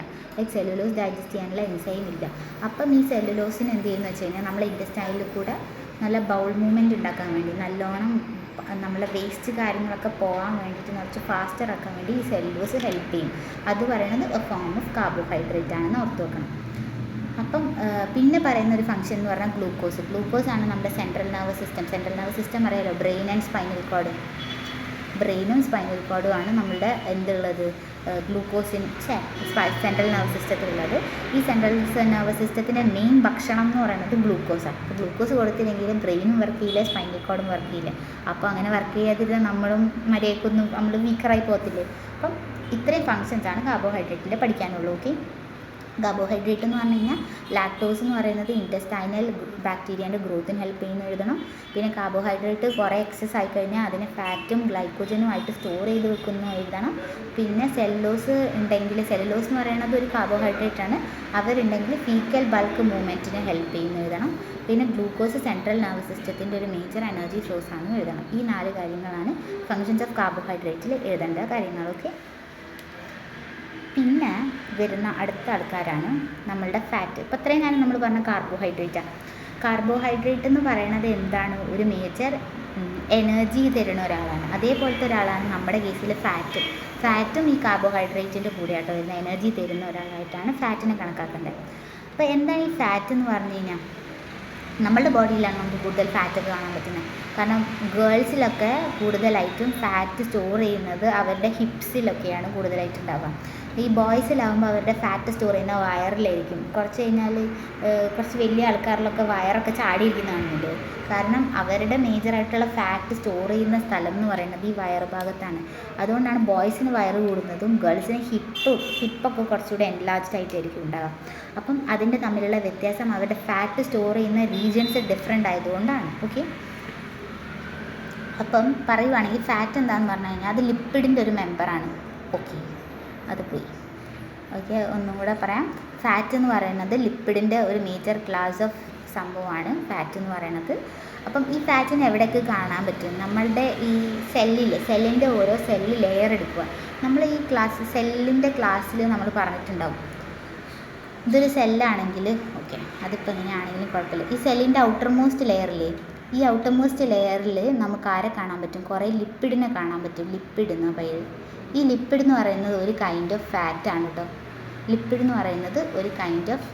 [SPEAKER 1] സെല്ലുലോസ് ഡൈജസ്റ്റ് ചെയ്യാനുള്ള എൻസൈം ഇല്ല. അപ്പം ഈ സെല്ലുലോസിന് എന്ത് ചെയ്യുന്നത് വെച്ച് കഴിഞ്ഞാൽ നമ്മളെ ഇൻറ്റസ്റ്റൈനിൽ കൂടെ നല്ല ബൗൾ മൂവ്മെൻറ്റ് ഉണ്ടാക്കാൻ വേണ്ടി, നല്ലോണം നമ്മളെ വേസ്റ്റ് കാര്യങ്ങളൊക്കെ പോകാൻ വേണ്ടിയിട്ട് കുറച്ച് ഫാസ്റ്റർ ആക്കാൻ വേണ്ടി ഈ സെല്ലുലോസ് ഹെൽപ്പ് ചെയ്യും. അത് പറയുന്നത് എ ഫോം ഓഫ് കാർബോഹൈഡ്രേറ്റ് ആണെന്ന് ഓർത്ത് വെക്കണം. അപ്പം പിന്നെ പറയുന്ന ഒരു ഫംഗ്ഷൻ എന്ന് പറഞ്ഞാൽ ഗ്ലൂക്കോസ് ആണ് നമ്മുടെ സെൻട്രൽ നെർവസ് സിസ്റ്റം അറിയാലോ, ബ്രെയിൻ ആൻഡ് സ്പൈനൽ കോഡ്. ബ്രെയിനും സ്പൈനൽ കോഡുമാണ് നമ്മളുടെ എന്തുള്ളത്, സെൻട്രൽ നെർവസ് സിസ്റ്റത്തിലുള്ളത്. ഈ സെൻട്രൽ നെർവസ് സിസ്റ്റത്തിൻ്റെ മെയിൻ ഭക്ഷണം എന്ന് പറയുന്നത് ഗ്ലൂക്കോസാണ്. അപ്പോൾ ഗ്ലൂക്കോസ് കൊടുത്തില്ലെങ്കിലും ബ്രെയിനും വർക്ക് ചെയ്യില്ല, സ്പൈനൽ കോഡും വർക്ക് ചെയ്യില്ല. അപ്പോൾ അങ്ങനെ വർക്ക് ചെയ്യാതിരുന്ന നമ്മളും മര്യാദക്കൊന്നും നമ്മൾ വീക്കറായി പോകത്തില്ലേ. അപ്പം ഇത്രയും ഫങ്ഷൻസാണ് കാർബോഹൈഡ്രേറ്റിൻ്റെ പഠിക്കാനുള്ളൂ. ഓക്കെ, കാർബോഹൈഡ്രേറ്റ് എന്ന് പറഞ്ഞു കഴിഞ്ഞാൽ ലാക്ടോസ് എന്ന് പറയുന്നത് ഇൻറ്റസ്റ്റൈനൽ ബാക്ടീരിയൻ്റെ ഗ്രോത്തിന് ഹെൽപ്പ് ചെയ്യുന്ന എഴുതണം. പിന്നെ കാർബോഹൈഡ്രേറ്റ് കുറേ എക്സസ് ആയി കഴിഞ്ഞാൽ അതിനെ ഫാറ്റും ഗ്ലൈക്കോജനും ആയിട്ട് സ്റ്റോർ ചെയ്ത് വെക്കുന്നു എഴുതണം. പിന്നെ സെല്ലുലോസ് ഉണ്ടെങ്കിൽ, സെല്ലുലോസ് എന്ന് പറയുന്നത് ഒരു കാർബോഹൈഡ്രേറ്റ് ആണ്, അവരുണ്ടെങ്കിൽ ഫീക്കൽ ബൾക്ക് മൂവ്മെൻറ്റിനെ ഹെൽപ്പ് ചെയ്യുന്നു എഴുതണം. പിന്നെ ഗ്ലൂക്കോസ് സെൻട്രൽ നെർവസ് സിസ്റ്റത്തിൻ്റെ ഒരു മേജർ എനർജി സോഴ്സ് ആണെന്ന് എഴുതണം. ഈ 4 കാര്യങ്ങളാണ് ഫങ്ഷൻസ് ഓഫ് കാർബോഹൈഡ്രേറ്റിൽ എഴുതേണ്ട കാര്യങ്ങൾ. ഓക്കെ, പിന്നെ വരുന്ന അടുത്ത ആൾക്കാരാണ് നമ്മളുടെ ഫാറ്റ്. ഇപ്പോൾ ഇത്രയും കാലം നമ്മൾ പറഞ്ഞ കാർബോഹൈഡ്രേറ്റാണ്. കാർബോഹൈഡ്രേറ്റ് എന്ന് പറയുന്നത് എന്താണ്? ഒരു മേജർ എനർജി തരുന്ന ഒരാളാണ്. അതേപോലത്തെ ഒരാളാണ് നമ്മുടെ കേസിൽ ഫാറ്റും ഈ കാർബോഹൈഡ്രേറ്റിൻ്റെ കൂടെയായിട്ട് വരുന്ന എനർജി തരുന്ന ഒരാളായിട്ടാണ് ഫാറ്റിനെ കണക്കാക്കേണ്ടത്. അപ്പോൾ എന്താണ് ഈ ഫാറ്റ് എന്ന് പറഞ്ഞു കഴിഞ്ഞാൽ, നമ്മളുടെ ബോഡിയിലാണ് നമുക്ക് കൂടുതൽ ഫാറ്റൊക്കെ കാണാൻ പറ്റുന്നത്. കാരണം ഗേൾസിലൊക്കെ കൂടുതലായിട്ടും ഫാറ്റ് സ്റ്റോർ ചെയ്യുന്നത് അവരുടെ ഹിപ്സിലൊക്കെയാണ് കൂടുതലായിട്ട് ഉണ്ടാവുക. ഈ ബോയ്സിലാകുമ്പോൾ അവരുടെ ഫാറ്റ് സ്റ്റോർ ചെയ്യുന്ന വയറിലായിരിക്കും. കുറച്ച് കഴിഞ്ഞാൽ കുറച്ച് വലിയ ആൾക്കാരിലൊക്കെ വയറൊക്കെ ചാടിയിരിക്കുന്നതാണല്ലോ. കാരണം അവരുടെ മേജറായിട്ടുള്ള ഫാറ്റ് സ്റ്റോർ ചെയ്യുന്ന സ്ഥലം എന്ന് പറയുന്നത് ഈ വയറ് ഭാഗത്താണ്. അതുകൊണ്ടാണ് ബോയ്സിന് വയറ് കൂടുന്നതും ഗേൾസിന് ഹിപ്പൊക്കെ കുറച്ചുകൂടെ എൻലാർജ്ഡ് ആയിട്ടായിരിക്കും ഉണ്ടാകുക. അപ്പം അതിൻ്റെ തമ്മിലുള്ള വ്യത്യാസം അവരുടെ ഫാറ്റ് സ്റ്റോർ ചെയ്യുന്ന റീജിയൻസ് ഡിഫറെൻ്റ് ആയതുകൊണ്ടാണ്. ഓക്കെ, അപ്പം പറയുവാണെങ്കിൽ ഫാറ്റ് എന്താണെന്ന് പറഞ്ഞു കഴിഞ്ഞാൽ അത് ലിപ്പിഡിൻ്റെ ഒരു മെമ്പറാണ്. ഓക്കെ, അത് പോയി. ഓക്കെ, ഒന്നും കൂടെ പറയാം. ഫാറ്റ് എന്ന് പറയുന്നത് ലിപ്പിഡിൻ്റെ ഒരു മേജർ ക്ലാസ് ഓഫ് സംഭവമാണ് ഫാറ്റ് എന്ന് പറയുന്നത്. അപ്പം ഈ ഫാറ്റിന് എവിടെയൊക്കെ കാണാൻ പറ്റും? നമ്മളുടെ ഈ സെല്ലിൻ്റെ ഓരോ സെല്ല് ലെയർ എടുക്കുക. നമ്മൾ ഈ സെല്ലിൻ്റെ ക്ലാസ്സിൽ നമ്മൾ പറഞ്ഞിട്ടുണ്ടാവും, ഇതൊരു സെല്ലാണെങ്കിൽ, ഓക്കെ അതിപ്പോൾ എങ്ങനെയാണെങ്കിലും കുഴപ്പമില്ല, ഈ സെല്ലിൻ്റെ ഔട്ടർ മോസ്റ്റ് ലെയറില്ലേ, ഈ ഔട്ടർ മോസ്റ്റ് ലെയറിൽ നമുക്ക് ആരെ കാണാൻ പറ്റും? കുറേ ലിപ്പിഡിനെ കാണാൻ പറ്റും. ലിപ്പിഡ് എന്ന പേര്. ഈ ലിപ്പിഡ് എന്ന് പറയുന്നത് ഒരു കൈൻഡ് ഓഫ് ഫാറ്റാണ് കേട്ടോ. ലിപ്പിഡ് എന്ന് പറയുന്നത് ഒരു കൈൻഡ് ഓഫ്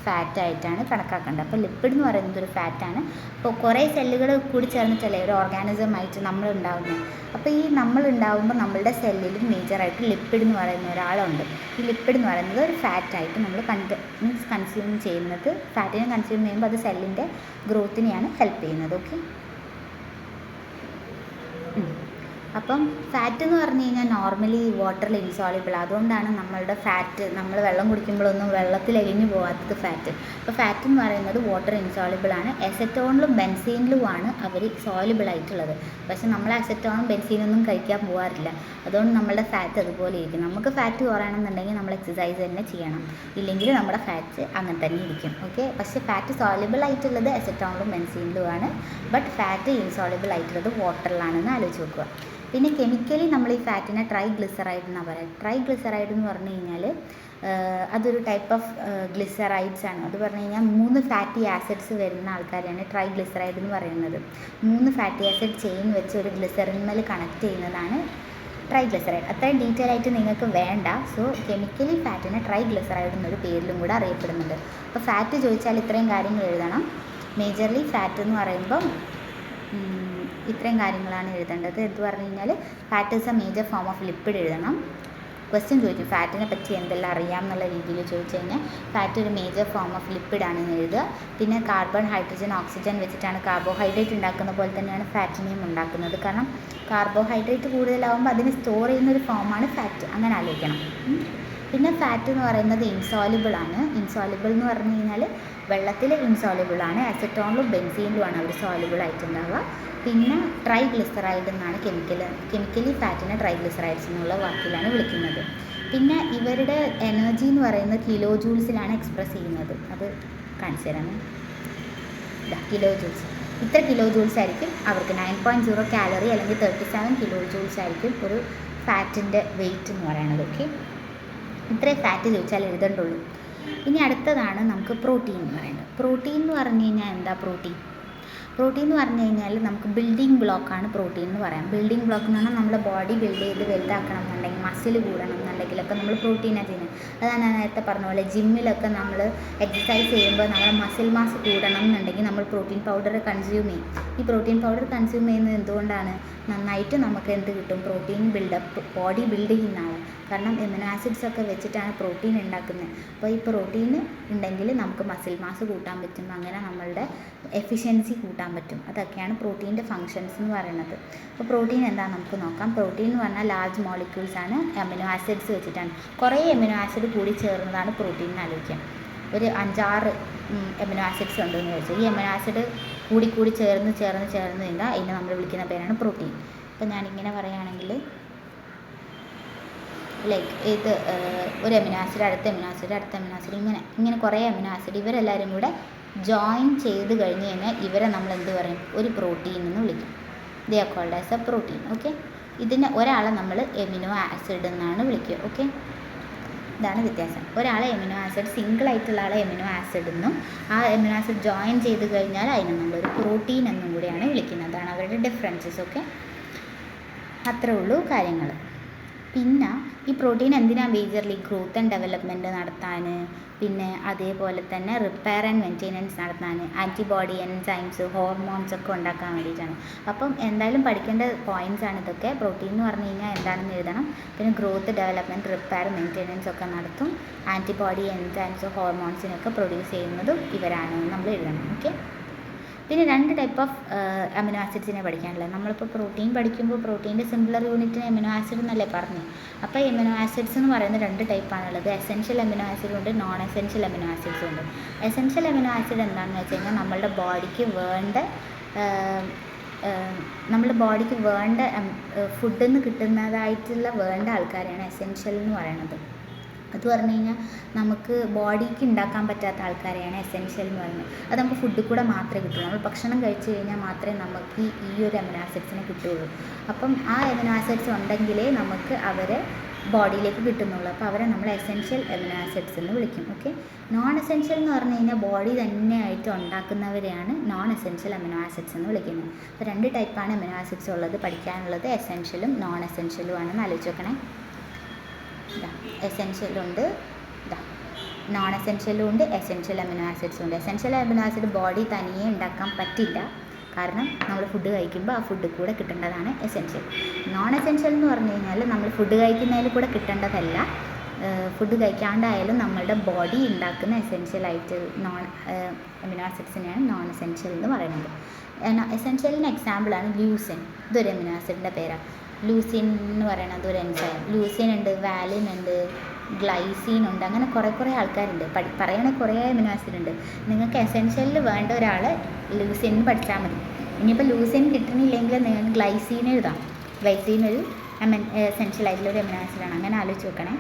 [SPEAKER 1] ഫാറ്റായിട്ടാണ് കണക്കാക്കേണ്ടത്. അപ്പോൾ ലിപ്പിഡ് എന്ന് പറയുന്നത് ഒരു ഫാറ്റാണ്. അപ്പോൾ കുറേ സെല്ലുകൾ കൂടി ചേർന്നിട്ടല്ലേ ഒരു ഓർഗാനിസമായിട്ട് നമ്മൾ ഉണ്ടാകുന്നത്. അപ്പോൾ ഈ നമ്മൾ ഉണ്ടാകുമ്പോൾ നമ്മളുടെ സെല്ലിൽ മേജറായിട്ട് ലിപ്പിഡ് എന്ന് പറയുന്ന ഒരാളുണ്ട്. ഈ ലിപ്പിഡ് എന്ന് പറയുന്നത് ഒരു ഫാറ്റായിട്ട് നമ്മൾ കൺസ്യൂം ചെയ്യുന്നത്. ഫാറ്റിനെ കൺസ്യൂം ചെയ്യുമ്പോൾ അത് സെല്ലിൻ്റെ ഗ്രോത്തിനെയാണ് ഹെൽപ്പ് ചെയ്യുന്നത്. ഓക്കെ, അപ്പം ഫാറ്റ് എന്ന് പറഞ്ഞു കഴിഞ്ഞാൽ നോർമലി വാട്ടറിൽ ഇൻസോളിബിൾ. അതുകൊണ്ടാണ് നമ്മളുടെ ഫാറ്റ്, നമ്മൾ വെള്ളം കുടിക്കുമ്പോഴൊന്നും വെള്ളത്തിൽ എലിഞ്ഞു പോകാത്തത് ഫാറ്റ്. അപ്പോൾ ഫാറ്റ് എന്ന് പറയുന്നത് വാട്ടർ ഇൻസോളിബിളാണ്. അസറ്റോണിലും ബെൻസീനിലുമാണ് അവർ സോളിബിൾ ആയിട്ടുള്ളത്. പക്ഷേ നമ്മൾ അസറ്റോണും ബെൻസീനൊന്നും കഴിക്കാൻ പോകാറില്ല. അതുകൊണ്ട് നമ്മളുടെ ഫാറ്റ് അതുപോലെ ഇരിക്കും. നമുക്ക് ഫാറ്റ് കുറയണമെന്നുണ്ടെങ്കിൽ നമ്മൾ എക്സസൈസ് തന്നെ ചെയ്യണം, ഇല്ലെങ്കിൽ നമ്മുടെ ഫാറ്റ് അങ്ങനെ തന്നെ ഇരിക്കും. ഓക്കെ, പക്ഷേ ഫാറ്റ് സോളിബിൾ ആയിട്ടുള്ളത് അസറ്റോണിലും ബെൻസീനിലുമാണ്. ബട്ട് ഫാറ്റ് ഇൻസോളിബിൾ ആയിട്ടുള്ളത് വാട്ടറിലാണെന്ന് ആലോചിച്ച് നോക്കുക. പിന്നെ കെമിക്കലി നമ്മൾ ഈ ഫാറ്റിനെ ട്രൈഗ്ലിസറൈഡ് എന്നാണ് പറയുക. ട്രൈഗ്ലിസറൈഡ് എന്ന് പറഞ്ഞു കഴിഞ്ഞാൽ അതൊരു ടൈപ്പ് ഓഫ് ഗ്ലിസറൈഡ്സ് ആണ്. അത് പറഞ്ഞു കഴിഞ്ഞാൽ 3 ഫാറ്റി ആസിഡ്സ് വരുന്ന ആൾക്കാരാണ് ട്രൈഗ്ലിസറൈഡ് എന്ന് പറയുന്നത്. 3 ഫാറ്റി ആസിഡ് ചെയിൻ വെച്ച് ഒരു ഗ്ലിസറിന്മേൽ കണക്ട് ചെയ്യുന്നതാണ് ട്രൈഗ്ലിസറൈഡ്. അത്രയും ഡീറ്റെയിൽ ആയിട്ട് നിങ്ങൾക്ക് വേണ്ട. സോ കെമിക്കലി ഫാറ്റിനെ ട്രൈഗ്ലിസറൈഡ് എന്നൊരു പേരിലും കൂടെ അറിയപ്പെടുന്നുണ്ട്. അപ്പോൾ ഫാറ്റ് ചോദിച്ചാൽ ഇത്രയും കാര്യങ്ങൾ എഴുതണം. മേജർലി ഫാറ്റ് എന്ന് പറയുമ്പം ഇത്രയും കാര്യങ്ങളാണ് എഴുതേണ്ടത്. എന്ന് പറഞ്ഞു കഴിഞ്ഞാൽ fat is A major form of lipid എഴുതണം. ക്വസ്റ്റ്യൻ ചോദിക്കും ഫാറ്റിനെ പറ്റി എന്തെല്ലാം അറിയാം എന്നുള്ള രീതിയിൽ ചോദിച്ചു കഴിഞ്ഞാൽ ഫാറ്റ് ഒരു മേജർ ഫോം ഓഫ് ലിപ്പിഡാണെന്ന് എഴുതുക. പിന്നെ കാർബൺ, ഹൈഡ്രജൻ, ഓക്സിജൻ വെച്ചിട്ടാണ് കാർബോഹൈഡ്രേറ്റ് ഉണ്ടാക്കുന്ന പോലെ തന്നെയാണ് ഫാറ്റിനെയും ഉണ്ടാക്കുന്നത്. കാരണം കാർബോഹൈഡ്രേറ്റ് കൂടുതലാവുമ്പോൾ അതിനെ സ്റ്റോർ ചെയ്യുന്നൊരു ഫോമാണ് ഫാറ്റ്. അങ്ങനെ ആലോചിക്കണം. പിന്നെ ഫാറ്റ് എന്ന് പറയുന്നത് ഇൻസോലിബിൾ ആണ്. ഇൻസോലിബിൾ എന്ന് പറഞ്ഞു കഴിഞ്ഞാൽ വെള്ളത്തിൽ ഇൻസോലിബിൾ ആണ്. അസറ്റോണിലും ബെൻസീനിലുമാണ് അവർ സോലിബിൾ ആയിട്ടുണ്ടാവുക. പിന്നെ ട്രൈഗ്ലിസറൈഡ് എന്നാണ് കെമിക്കലി ഫാറ്റിനെ ട്രൈഗ്ലിസറൈഡ്സ് എന്നുള്ള വാക്കിലാണ് വിളിക്കുന്നത്. പിന്നെ ഇവരുടെ എനർജി എന്ന് പറയുന്നത് കിലോ ജൂൾസിലാണ് എക്സ്പ്രസ് ചെയ്യുന്നത്. അത് കാണിച്ചു തരാമേ. കിലോ ജൂൾസ്, ഇത്ര കിലോ ജൂൾസ് ആയിരിക്കും അവർക്ക്. 9.0 കാലറി അല്ലെങ്കിൽ 37 കിലോ ജൂൾസ് ആയിരിക്കും ഒരു ഫാറ്റിൻ്റെ വെയിറ്റ് എന്ന് പറയുന്നത്. ഓക്കെ, ഇത്രയും ഫാറ്റ് ചോദിച്ചാൽ എഴുതണ്ടുള്ളൂ. ഇനി അടുത്തതാണ് നമുക്ക് പ്രോട്ടീൻ എന്ന് പറയുന്നത്. പ്രോട്ടീൻ എന്ന് പറഞ്ഞു കഴിഞ്ഞാൽ എന്താ? പ്രോട്ടീൻ എന്ന് പറഞ്ഞു കഴിഞ്ഞാൽ നമുക്ക് ബിൽഡിംഗ് ബ്ലോക്കാണ് പ്രോട്ടീൻ എന്ന് പറയാം. ബിൽഡിംഗ് ബ്ലോക്ക് എന്ന് പറഞ്ഞാൽ നമ്മുടെ ബോഡി ബിൽഡ് ചെയ്ത് വലുതാക്കണം എന്നുണ്ടെങ്കിൽ, മസിൽ കൂടണം എന്നുണ്ടെങ്കിലൊക്കെ നമ്മൾ പ്രോട്ടീനാണ് ചെയ്യുന്നത്. അതാണ് ഞാൻ നേരത്തെ പറഞ്ഞ പോലെ ജിമ്മിലൊക്കെ നമ്മൾ എക്സസൈസ് ചെയ്യുമ്പോൾ നമ്മൾ മസിൽ മാസ് കൂടണം എന്നുണ്ടെങ്കിൽ നമ്മൾ പ്രോട്ടീൻ പൗഡർ കൺസ്യൂം ചെയ്യും. ഈ പ്രോട്ടീൻ പൗഡർ കൺസ്യൂം ചെയ്യുന്നത് എന്തുകൊണ്ടാണ്? നന്നായിട്ട് നമുക്ക് എന്ത് കിട്ടും? പ്രോട്ടീൻ ബിൽഡപ്പ്, ബോഡി ബിൽഡ് ചെയ്യുന്നതാണ്. കാരണം എമിനോ ആസിഡ്സ് ഒക്കെ വെച്ചിട്ടാണ് പ്രോട്ടീൻ ഉണ്ടാക്കുന്നത്. അപ്പോൾ ഈ പ്രോട്ടീൻ ഉണ്ടെങ്കിൽ നമുക്ക് മസിൽ മാസ് കൂട്ടാൻ പറ്റും. അങ്ങനെ നമ്മളുടെ എഫിഷ്യൻസി കൂട്ടാൻ കിട്ടാൻ പറ്റും. അതൊക്കെയാണ് പ്രോട്ടീൻ്റെ ഫങ്ഷൻസ് എന്ന് പറയുന്നത്. അപ്പോൾ പ്രോട്ടീൻ എന്താണെന്ന് നമുക്ക് നോക്കാം. പ്രോട്ടീൻ എന്ന് പറഞ്ഞാൽ ലാർജ് മോളിക്യൂൾസ് ആണ്, അമിനോ ആസിഡ്സ് വെച്ചിട്ടാണ്. കുറേ അമിനോ ആസിഡ് കൂടി ചേർന്നതാണ് പ്രോട്ടീൻ എന്ന് ആലോചിക്കാം. ഒരു 5-6 അമിനോ ആസിഡ്സ് ഉണ്ടെന്ന് ചോദിച്ചാൽ ഈ അമിനോ ആസിഡ് കൂടി ചേർന്ന് കഴിഞ്ഞാൽ അതിനെ നമ്മൾ വിളിക്കുന്ന പേരാണ് പ്രോട്ടീൻ. അപ്പോൾ ഞാനിങ്ങനെ പറയുകയാണെങ്കിൽ ലൈക്ക് ഇത് ഒരു അമിനോ ആസിഡ് അടുത്ത അമിനോ ആസിഡ് ഇങ്ങനെ കുറേ അമിനോ ആസിഡ് ഇവരെല്ലാവരും കൂടെ ജോയിൻ ചെയ്ത് കഴിഞ്ഞ് കഴിഞ്ഞാൽ ഇവരെ നമ്മൾ എന്ത് പറയും? ഒരു പ്രോട്ടീൻ എന്ന് വിളിക്കും. They are called as a protein. Okay, ഇതിനെ ഒരാളെ നമ്മൾ എമിനോ ആസിഡ് എന്നാണ് വിളിക്കുക. ഓക്കെ, ഇതാണ് വ്യത്യാസം. ഒരാളെ എമിനോ ആസിഡ് സിംഗിളായിട്ടുള്ള ആളെ എമിനോ ആസിഡ് എന്നും ആ എമിനോ ആസിഡ് ജോയിൻ ചെയ്ത് കഴിഞ്ഞാൽ അതിനെ നമ്മളൊരു പ്രോട്ടീൻ എന്നും കൂടിയാണ് വിളിക്കുന്നത്. അതാണ് അവരുടെ ഡിഫറൻസസ്. ഓക്കെ, അത്രേ ഉള്ളൂ കാര്യങ്ങൾ. പിന്നെ ഈ പ്രോട്ടീൻ എന്തിനാണ് മേജർലി? ഗ്രോത്ത് ആൻഡ് ഡെവലപ്മെൻറ്റ് നടത്താൻ, പിന്നെ അതേപോലെ തന്നെ റിപ്പയർ ആൻഡ് മെയിൻ്റെനൻസ് നടത്താൻ, ആൻറ്റിബോഡി, എൻസൈംസ്, ഹോർമോൺസ് ഒക്കെ ഉണ്ടാക്കാൻ വേണ്ടിയിട്ടാണ്. അപ്പം എന്തായാലും പഠിക്കേണ്ട പോയിൻറ്റ്സ് ആണ് ഇതൊക്കെ. പ്രോട്ടീൻ എന്ന് പറഞ്ഞു കഴിഞ്ഞാൽ എന്താണെന്ന് എഴുതണം. പിന്നെ ഗ്രോത്ത്, ഡെവലപ്മെൻറ്റ്, റിപ്പയർ, മെയിൻ്റെനൻസ് ഒക്കെ നടത്തും. ആൻറ്റിബോഡി, എൻസൈംസ്, ഹോർമോൺസിനൊക്കെ പ്രൊഡ്യൂസ് ചെയ്യുന്നതും ഇവരാണ് നമ്മൾ എഴുതണം. ഓക്കെ, പിന്നെ 2 ടൈപ്പ് ഓഫ് അമിനോ ആസിഡ്സിനെ പഠിക്കാനുള്ളത്. നമ്മളിപ്പോൾ പ്രോട്ടീൻ പഠിക്കുമ്പോൾ പ്രോട്ടീൻ്റെ സിംഗുലർ യൂണിറ്റിന് അമിനോ ആസിഡ് എന്നല്ലേ പറഞ്ഞു. അപ്പോൾ എമിനോ ആസിഡ്സ് എന്ന് പറയുന്നത് 2 ടൈപ്പാണുള്ളത്. എസെൻഷ്യൽ അമിനോ ആസിഡും ഉണ്ട്, നോൺ എസെൻഷ്യൽ അമിനോ ആസിഡ്സും ഉണ്ട്. എസെൻഷ്യൽ അമിനോ ആസിഡ് എന്താണെന്ന് വെച്ച് കഴിഞ്ഞാൽ നമ്മളുടെ ബോഡിക്ക് വേണ്ട ഫുഡിൽ നിന്ന് കിട്ടുന്നതായിട്ടുള്ള വേണ്ട ആൾക്കാരെയാണ് എസെൻഷ്യൽ എന്ന് പറയുന്നത്. അത് പറഞ്ഞു കഴിഞ്ഞാൽ നമുക്ക് ബോഡിക്ക് ഉണ്ടാക്കാൻ പറ്റാത്ത ആൾക്കാരെയാണ് എസെൻഷ്യൽ എന്ന് പറയുന്നത്. അത് നമുക്ക് ഫുഡിൽ കൂടെ മാത്രമേ കിട്ടുള്ളൂ. നമ്മൾ ഭക്ഷണം കഴിച്ച് കഴിഞ്ഞാൽ മാത്രമേ നമുക്ക് ഈ ഒരു അമിനോ ആസിഡ്സിനെ കിട്ടുകയുള്ളൂ. അപ്പം ആ അമിനോ ആസിഡ്സ് ഉണ്ടെങ്കിലേ നമുക്ക് അവരെ ബോഡിയിലേക്ക് കിട്ടുന്നുള്ളൂ. അപ്പോൾ അവരെ നമ്മൾ എസെൻഷ്യൽ അമിനോ ആസിഡ്സ് എന്ന് വിളിക്കും. ഓക്കെ, നോൺ എസെൻഷ്യൽ എന്ന് പറഞ്ഞു കഴിഞ്ഞാൽ ബോഡി തന്നെയായിട്ട് ഉണ്ടാക്കുന്നവരെയാണ് നോൺ എസെൻഷ്യൽ അമിനോ ആസിഡ്സ് എന്ന് വിളിക്കുന്നത്. അപ്പോൾ 2 ടൈപ്പാണ് അമിനോ ആസിഡ്സ് ഉള്ളത് പഠിക്കാനുള്ളത്. എസെൻഷ്യലും നോൺ എസെൻഷ്യലും ആണെന്ന് ആലോചിച്ച് നോക്കണേ. എസെൻഷ്യലുണ്ട്, നോൺ എസെൻഷ്യലും ഉണ്ട്, എസെൻഷ്യൽ അമിനോ ആസിഡ്സും ഉണ്ട്. എസെൻഷ്യൽ അമിനോ ആസിഡ് ബോഡി തനിയെ ഉണ്ടാക്കാൻ പറ്റില്ല, കാരണം നമ്മൾ ഫുഡ് കഴിക്കുമ്പോൾ ആ ഫുഡ് കൂടെ കിട്ടേണ്ടതാണ് എസെൻഷ്യൽ. നോൺ എസെൻഷ്യൽ എന്ന് പറഞ്ഞു കഴിഞ്ഞാൽ നമ്മൾ ഫുഡ് കഴിക്കുന്നതിൽ കൂടെ കിട്ടേണ്ടതല്ല, ഫുഡ് കഴിക്കാണ്ടായാലും നമ്മളുടെ ബോഡി ഉണ്ടാക്കുന്ന എസെൻഷ്യലായിട്ട് അമിനോ ആസിഡ്സിനെയാണ് നോൺ എസെൻഷ്യൽ എന്ന് പറയുന്നത്. എസെൻഷ്യലിന് എക്സാമ്പിളാണ് ല്യൂസിൻ. ഇതൊരു അമിനോ ആസിഡിൻ്റെ പേരാണ്. ലൂസിൻ എന്ന് പറയുന്നത് ഒരു എൻസൈം. ലൂസിൻ ഉണ്ട്, വാലിൻ ഉണ്ട്, ഗ്ലൈസീൻ ഉണ്ട്, അങ്ങനെ കുറേ ആൾക്കാരുണ്ട്. പറയണ കുറേ അമിനോ ആസിഡ് ഉണ്ട്. നിങ്ങൾക്ക് എസെൻഷ്യലിൽ വേണ്ട ഒരാൾ ലൂസിൻ പഠിച്ചാൽ മതി. ഇനിയിപ്പോൾ ലൂസിൻ കിട്ടണില്ലെങ്കിൽ നിങ്ങൾക്ക് ഗ്ലൈസീൻ എഴുതാം. ഗ്ലൈസീൻ ഒരു എസെൻഷ്യൽ ആയിട്ടുള്ള ഒരു അമിനോ ആസിഡാണ്. അങ്ങനെ ആലോചിച്ച് നോക്കണേ.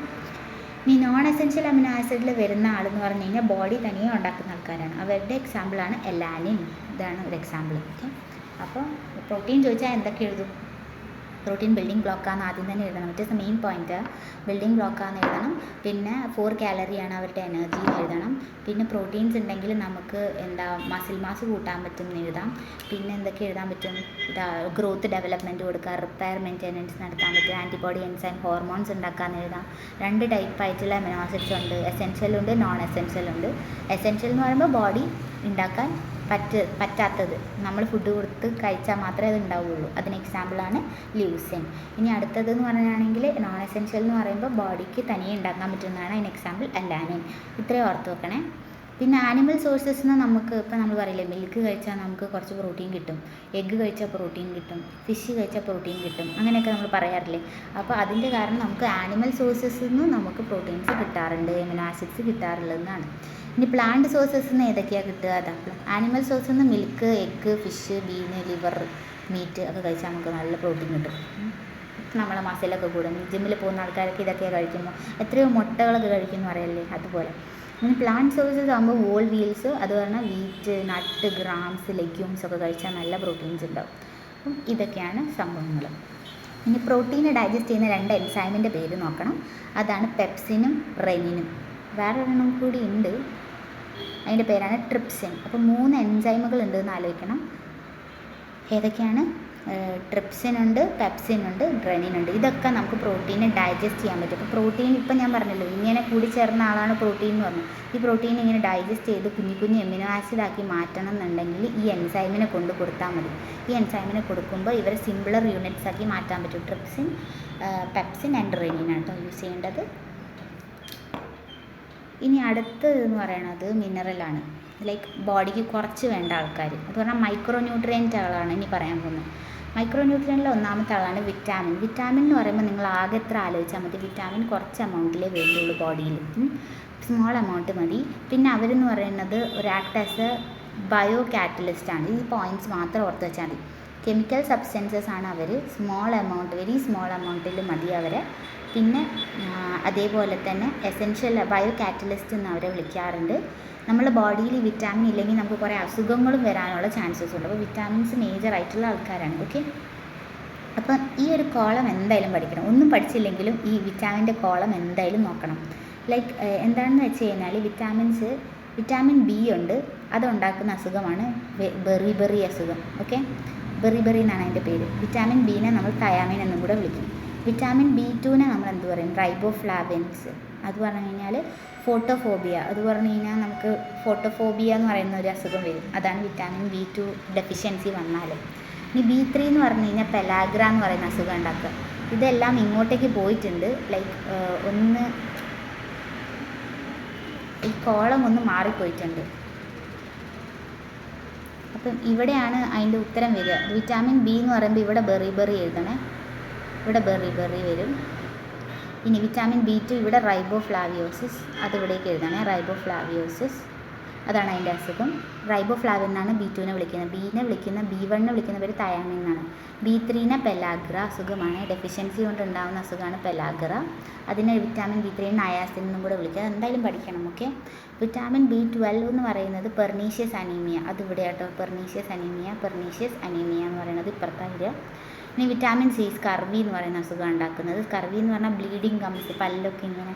[SPEAKER 1] ഇനി നോൺ എസെൻഷ്യൽ അമിനോ ആസിഡിൽ വരുന്ന ആളെന്ന് പറഞ്ഞു കഴിഞ്ഞാൽ ബോഡി തനിയെ ഉണ്ടാക്കുന്ന ആൾക്കാരാണ്. അവരുടെ എക്സാമ്പിളാണ് എലാനിൻ. ഇതാണ് ഒരു എക്സാമ്പിൾ. ഓക്കെ, അപ്പോൾ പ്രോട്ടീൻ ചോദിച്ചാൽ എന്തൊക്കെ എഴുതും? പ്രോട്ടീൻ ബിൽഡിംഗ് ബ്ലോക്കാന്ന് ആദ്യം തന്നെ എഴുതണം. It main point. ബിൽഡിംഗ് ബ്ലോക്കാന്ന് എഴുതണം. പിന്നെ 4 കാലറിയാണ് അവരുടെ എനർജി എന്ന് എഴുതണം. പിന്നെ പ്രോട്ടീൻസ് ഉണ്ടെങ്കിൽ നമുക്ക് മസിൽ മാസ് കൂട്ടാൻ പറ്റും എന്ന് എഴുതാം. പിന്നെ എന്തൊക്കെ എഴുതാൻ പറ്റും? ഗ്രോത്ത് ഡെവലപ്മെൻറ്റ് കൊടുക്കുക, റിപ്പയർ മെയിൻ്റെനൻസ് നടത്താൻ പറ്റും, ആൻറ്റിബോഡി, എൻസൈം, ഹോർമോൺസ് ഉണ്ടാക്കാമെന്ന് എഴുതാം. 2 ടൈപ്പായിട്ടുള്ള അമിനോ ആസിഡ്സ് ഉണ്ട്. എസെൻഷ്യലുണ്ട്, നോൺ എസെൻഷ്യലുണ്ട്. എസെൻഷ്യൽ എന്ന് പറയുമ്പോൾ ബോഡി ഉണ്ടാക്കാൻ പറ്റാത്തത്, നമ്മൾ ഫുഡ് കൊടുത്ത് കഴിച്ചാൽ മാത്രമേ അത് ഉണ്ടാവുകയുള്ളൂ. അതിന് എക്സാമ്പിളാണ് ല്യൂസിൻ. ഇനി അടുത്തതെന്ന് പറയുകയാണെങ്കിൽ നോൺ എസെൻഷ്യൽ എന്ന് പറയുമ്പോൾ ബോഡിക്ക് തനിയെ ഉണ്ടാക്കാൻ പറ്റുന്നതാണ്. അതിന് എക്സാമ്പിൾ അലാനിൻ. ഇത്രയും ഓർത്ത് വെക്കണേ. പിന്നെ ആനിമൽ സോഴ്സസിന് നമുക്ക് ഇപ്പോൾ നമ്മൾ പറയില്ലേ, മിൽക്ക് കഴിച്ചാൽ നമുക്ക് കുറച്ച് പ്രോട്ടീൻ കിട്ടും, എഗ്ഗ് കഴിച്ചാൽ പ്രോട്ടീൻ കിട്ടും, ഫിഷ് കഴിച്ചാൽ പ്രോട്ടീൻ കിട്ടും, അങ്ങനെയൊക്കെ നമ്മൾ പറയാറില്ലേ. അപ്പോൾ അതിൻ്റെ കാരണം നമുക്ക് ആനിമൽ സോഴ്സസിൽ നിന്ന് നമുക്ക് പ്രോട്ടീൻസ് കിട്ടാറുണ്ട്, അമിനോ ആസിഡ്സ് കിട്ടാറുള്ളതെന്നാണ്. ഇനി പ്ലാന്റ് സോഴ്സസിൽ നിന്ന് ഏതൊക്കെയാണ് കിട്ടുക? അതാ ആനിമൽ സോഴ്സിൽ നിന്ന് milk, egg, fish, bean, liver, meat ഒക്കെ കഴിച്ചാൽ നമുക്ക് നല്ല പ്രോട്ടീൻ കിട്ടും. നമ്മളെ മസിലൊക്കെ കൂടും. ജിമ്മിൽ പോകുന്ന ആൾക്കാരൊക്കെ ഇതൊക്കെ കഴിക്കുമ്പോൾ എത്രയോ മുട്ടകളൊക്കെ കഴിക്കുമെന്ന് പറയല്ലേ, അതുപോലെ. ഇനി പ്ലാന്റ് സോഴ്സസ് ആകുമ്പോൾ വോൾ വീൽസ്, അത് പറഞ്ഞാൽ വീറ്റ്, നട്ട്, ഗ്രാംസ്, ലെഗ്യൂംസ് ഒക്കെ കഴിച്ചാൽ നല്ല പ്രോട്ടീൻസ് ഉണ്ടാവും. അപ്പം ഇതൊക്കെയാണ് സംഭവങ്ങൾ. ഇനി പ്രോട്ടീനെ ഡൈജസ്റ്റ് ചെയ്യുന്ന 2 എൻസൈമിൻ്റെ പേര് നോക്കണം. അതാണ് പെപ്സിനും റെനിനും. വേറെ ഒരെണ്ണം കൂടി ഉണ്ട്, അതിൻ്റെ പേരാണ് ട്രിപ്സിൻ. അപ്പോൾ 3 എൻസൈമുകൾ ഉണ്ട് എന്ന് ആലോചിക്കണം. ഏതൊക്കെയാണ്? ട്രിപ്സിൻ ഉണ്ട്, പെപ്സിൻ ഉണ്ട്, റെനിൻ ഉണ്ട്. ഇതൊക്കെ നമുക്ക് പ്രോട്ടീനെ ഡൈജസ്റ്റ് ചെയ്യാൻ പറ്റും. അപ്പോൾ പ്രോട്ടീൻ ഇപ്പം ഞാൻ പറഞ്ഞല്ലോ, ഇങ്ങനെ കൂടിച്ചേർന്ന ആളാണ് പ്രോട്ടീൻ എന്ന് പറഞ്ഞു. ഈ പ്രോട്ടീൻ ഇങ്ങനെ ഡൈജസ്റ്റ് ചെയ്ത് കുഞ്ഞു എമിനോ ആസിഡാക്കി മാറ്റണം എന്നുണ്ടെങ്കിൽ ഈ എൻസൈമിനെ കൊണ്ട് കൊടുത്താൽ മതി. ഈ എൻസൈമിനെ കൊടുക്കുമ്പോൾ ഇവരെ സിംപിളർ യൂണിറ്റ്സ് ആക്കി മാറ്റാൻ പറ്റും. ട്രിപ്സിൻ, പെപ്സിൻ ആൻഡ് റെനിനാണ് കേട്ടോ യൂസ് ചെയ്യേണ്ടത്. ഇനി അടുത്തതെന്ന് പറയണത് മിനറലാണ്. ലൈക്ക് ബോഡിക്ക് കുറച്ച് വേണ്ട ആൾക്കാർ. അത് പറഞ്ഞാൽ മൈക്രോ ന്യൂട്രിയൻറ്റുകളാണ് ഇനി പറയാൻ പോകുന്നത്. മൈക്രോ ന്യൂട്രിയൻറ്റിൽ ഒന്നാമത്തെ ആളാണ് വിറ്റാമിൻ. വിറ്റാമിൻ എന്ന് പറയുമ്പോൾ നിങ്ങൾ ആകെ എത്ര ആലോചിച്ചാൽ മതി, വിറ്റാമിൻ കുറച്ച് എമൗണ്ടിലേ വേണ്ടുള്ളൂ ബോഡിയിൽ, സ്മോൾ എമൗണ്ട് മതി. പിന്നെ അവരെന്ന് പറയുന്നത് ഒരു ആക്ട് ആസ് എ ബയോ കാറ്റലിസ്റ്റാണ്. ഈ പോയിൻറ്റ്സ് മാത്രം ഓർത്ത് വെച്ചാൽ മതി. കെമിക്കൽ സബ്സ്റ്റൻസസ് ആണ് അവർ, സ്മോൾ എമൗണ്ട്, വെരി സ്മോൾ എമൗണ്ടിൽ മതി അവരെ. പിന്നെ അതേപോലെ തന്നെ എസെൻഷ്യൽ ബയോ കാറ്റലിസ്റ്റ് എന്ന് അവരെ വിളിക്കാറുണ്ട്. നമ്മുടെ ബോഡിയിൽ വിറ്റാമിൻ ഇല്ലെങ്കിൽ നമുക്ക് കുറേ അസുഖങ്ങളും വരാനുള്ള ചാൻസസ് ഉണ്ട്. അപ്പോൾ വിറ്റാമിൻസ് മേജറായിട്ടുള്ള ആൾക്കാരാണ്. ഓക്കെ, അപ്പം ഈ ഒരു കോളം എന്തായാലും പഠിക്കണം. ഒന്നും പഠിച്ചില്ലെങ്കിലും ഈ വിറ്റാമിൻ്റെ കോളം എന്തായാലും നോക്കണം. ലൈക്ക് എന്താണെന്ന് വെച്ച് കഴിഞ്ഞാൽ വിറ്റാമിൻ ബി ഉണ്ട്, അതുണ്ടാക്കുന്ന അസുഖമാണ് ബെറി അസുഖം. ഓക്കെ, ബെറി എന്നാണ് അതിൻ്റെ പേര്. വിറ്റാമിൻ ബീനെ നമ്മൾ തയാമിൻ എന്നും കൂടെ വിളിക്കും. വിറ്റാമിൻ B2 നമ്മൾ എന്ത് പറയും, റൈബോഫ്ലാവിൻസ്. അത് പറഞ്ഞു കഴിഞ്ഞാൽ ഫോട്ടോഫോബിയ. അത് പറഞ്ഞു കഴിഞ്ഞാൽ നമുക്ക് ഫോട്ടോഫോബിയ എന്ന് പറയുന്ന ഒരു അസുഖം വരും. അതാണ് വിറ്റാമിൻ B2 ഡെഫിഷ്യൻസി വന്നാൽ. ഇനി B3 എന്ന് പറഞ്ഞു കഴിഞ്ഞാൽ പെലാഗ്ര എന്ന് പറയുന്ന അസുഖം ഉണ്ടാക്കുക. ഇതെല്ലാം ഇങ്ങോട്ടേക്ക് പോയിട്ടുണ്ട്. ലൈക്ക് ഒന്ന് ഈ കോളം ഒന്ന് മാറിപ്പോയിട്ടുണ്ട്. അപ്പം ഇവിടെയാണ് അതിൻ്റെ ഉത്തരം വരിക. വിറ്റാമിൻ ബി എന്ന് പറയുമ്പോൾ ഇവിടെ ബെറി എഴുതണേ, ഇവിടെ ബെറി വരും. ഇനി വിറ്റാമിൻ B2 ഇവിടെ റൈബോഫ്ലാവിയോസിസ്, അതിവിടേക്ക് എഴുതണേ, റൈബോഫ്ലാവിയോസിസ്. അതാണ് അതിൻ്റെ അസുഖം. റൈബോഫ്ലാവിൻ എന്നാണ് B2 വിളിക്കുന്നത്. B1 വിളിക്കുന്ന പേര് തയാമിൻ എന്നാണ്. B3 പെലാഗ്ര അസുഖമാണ്, ഡെഫിഷ്യൻസി കൊണ്ട് ഉണ്ടാകുന്ന അസുഖമാണ് പെലാഗ്ര. അതിനെ വിറ്റാമിൻ B3 നയാസിൻ എന്നും കൂടെ വിളിക്കുക. എന്തായാലും പഠിക്കണം. ഓക്കെ, വിറ്റാമിൻ B12 എന്ന് പറയുന്നത് പെർനീഷ്യസ് അനീമിയ. അതിവിടെ കേട്ടോ, പെർനീഷ്യസ് അനീമിയ എന്ന് പറയുന്നത് ഇപ്പുറത്താണ് വരിക. ഇനി വിറ്റാമിൻ C സ്കർവി എന്ന് പറയുന്ന അസുഖം ഉണ്ടാക്കുന്നത്. സ്കർവി എന്ന് പറഞ്ഞാൽ ബ്ലീഡിങ് ഗംസ്, പല്ലൊക്കെ ഇങ്ങനെ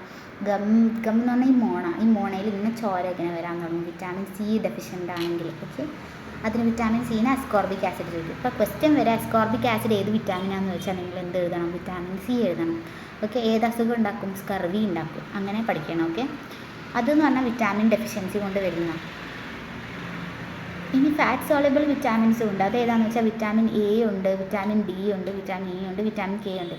[SPEAKER 1] ഗം എന്ന് പറഞ്ഞാൽ ഈ മോണയിൽ ഇങ്ങനെ ചോര ഇങ്ങനെ വരാൻ തുടങ്ങും വിറ്റാമിൻ C ഡെഫിഷ്യൻ്റ് ആണെങ്കിൽ. ഓക്കെ, അതിന് വിറ്റാമിൻ C അസ്കോർബിക് ആസിഡ് ചോദിക്കും. ഇപ്പോൾ ക്വസ്റ്റ്യൻ വരെ അസ്കോർബിക് ആസിഡ് ഏത് വിറ്റാമിനാണെന്ന് വെച്ചാൽ നിങ്ങൾ എന്ത് എഴുതണം, വിറ്റാമിൻ C എഴുതണം. ഓക്കെ, ഏത് അസുഖം ഉണ്ടാക്കും, സ്കർവി ഉണ്ടാക്കും. അങ്ങനെ പഠിക്കണം. ഓക്കെ, അതെന്ന് പറഞ്ഞാൽ വിറ്റാമിൻ ഡെഫിഷ്യൻസി കൊണ്ട് വരുന്ന. ഇനി ഫാറ്റ് സോളബിൾ വിറ്റാമിൻസും ഉണ്ട്. അത് ഏതാണെന്ന് വെച്ചാൽ വിറ്റാമിൻ A ഉണ്ട്, വിറ്റാമിൻ D ഉണ്ട്, വിറ്റാമിൻ E ഉണ്ട്, വിറ്റാമിൻ K ഉണ്ട്.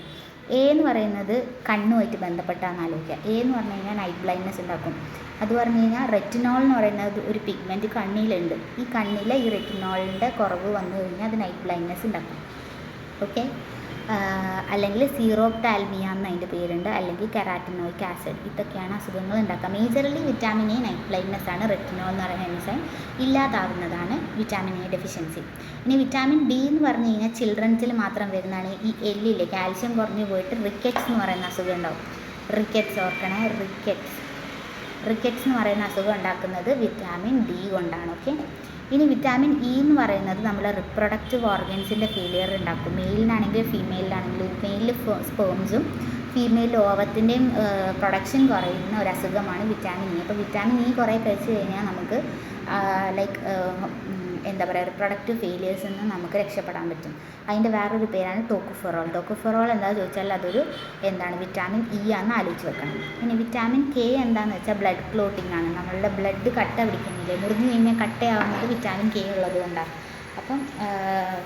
[SPEAKER 1] A എന്ന് പറയുന്നത് കണ്ണുമായിട്ട് ബന്ധപ്പെട്ടാന്ന് ആലോചിക്കുക. A എന്ന് പറഞ്ഞു കഴിഞ്ഞാൽ നൈറ്റ് ബ്ലൈൻഡ്നെസ് ഉണ്ടാക്കും. അത് പറഞ്ഞു കഴിഞ്ഞാൽ റെറ്റിനോൾ എന്ന് പറയുന്നത് ഒരു പിഗ്മെൻറ്റ് കണ്ണിലുണ്ട്. ഈ കണ്ണിലെ ഈ റെറ്റിനോളിൻ്റെ കുറവ് വന്നു കഴിഞ്ഞാൽ അത് നൈറ്റ് ബ്ലൈൻഡ്നെസ് ഉണ്ടാക്കും. ഓക്കെ, അല്ലെങ്കിൽ സീറോപ്റ്റാൽമിയ എന്ന് അതിൻ്റെ പേരുണ്ട്, അല്ലെങ്കിൽ കെരാറ്റിനോയിക് ആസിഡ്. ഇതൊക്കെയാണ് അസുഖങ്ങൾ ഉണ്ടാക്കുക. Majorly vitamin A night blindness ആണ്. റെറ്റിനോൾ എന്ന് പറയുന്ന എൻസൈം ഇല്ലാതാവുന്നതാണ് വിറ്റാമിൻ A ഡെഫിഷ്യൻസി. ഇനി വിറ്റാമിൻ D എന്ന് പറഞ്ഞു കഴിഞ്ഞാൽ ചിൽഡ്രൻസിൽ മാത്രം വരുന്നതാണ്. ഈ എല്ലിലെ കാൽഷ്യം കുറഞ്ഞു പോയിട്ട് റിക്കറ്റ്സ് എന്ന് പറയുന്ന അസുഖം ഉണ്ടാവും. റിക്കറ്റ്സ് ഓർക്കണേ, റിക്കറ്റ്സ് എന്ന് പറയുന്ന അസുഖം ഉണ്ടാക്കുന്നത് വിറ്റാമിൻ D കൊണ്ടാണ്. ഓക്കെ, ഇനി വിറ്റാമിൻ E എന്ന് പറയുന്നത് നമ്മളെ റിപ്രൊഡക്റ്റീവ് ഓർഗൻസിൻ്റെ ഫെയിലിയർ ഉണ്ടാക്കും. മെയിലിനാണെങ്കിൽ ഫീമെയിലിനാണെങ്കിലും, മെയിലിൽ സ്പേംസും ഫീമെയിൽ ഓവത്തിൻ്റെയും പ്രൊഡക്ഷൻ കുറയുന്ന ഒരു അസുഖമാണ് വിറ്റാമിൻ E. അപ്പോൾ വിറ്റാമിൻ E കുറേ കഴിച്ച് കഴിഞ്ഞാൽ നമുക്ക് ലൈക്ക് എന്താ പറയുക, റിപ്രൊഡക്റ്റീവ് ഫെയിലിയേഴ്സിൽ നിന്ന് നമുക്ക് രക്ഷപ്പെടാൻ പറ്റും. അതിൻ്റെ വേറൊരു പേരാണ് ടോക്കോഫെറോൾ. എന്താ ചോദിച്ചാൽ അതൊരു വിറ്റാമിൻ E ആണെന്ന് ആലോചിച്ച് വെക്കണം. ഇനി വിറ്റാമിൻ K എന്താണെന്ന് വെച്ചാൽ ബ്ലഡ് ക്ലോട്ടിംഗ് ആണ്. നമ്മളുടെ ബ്ലഡ് കട്ട പിടിക്കുന്നില്ലേ, മുറിഞ്ഞു കഴിഞ്ഞാൽ കട്ടയാവുന്നത് വിറ്റാമിൻ K ഉള്ളത് കൊണ്ടാണ്. അപ്പം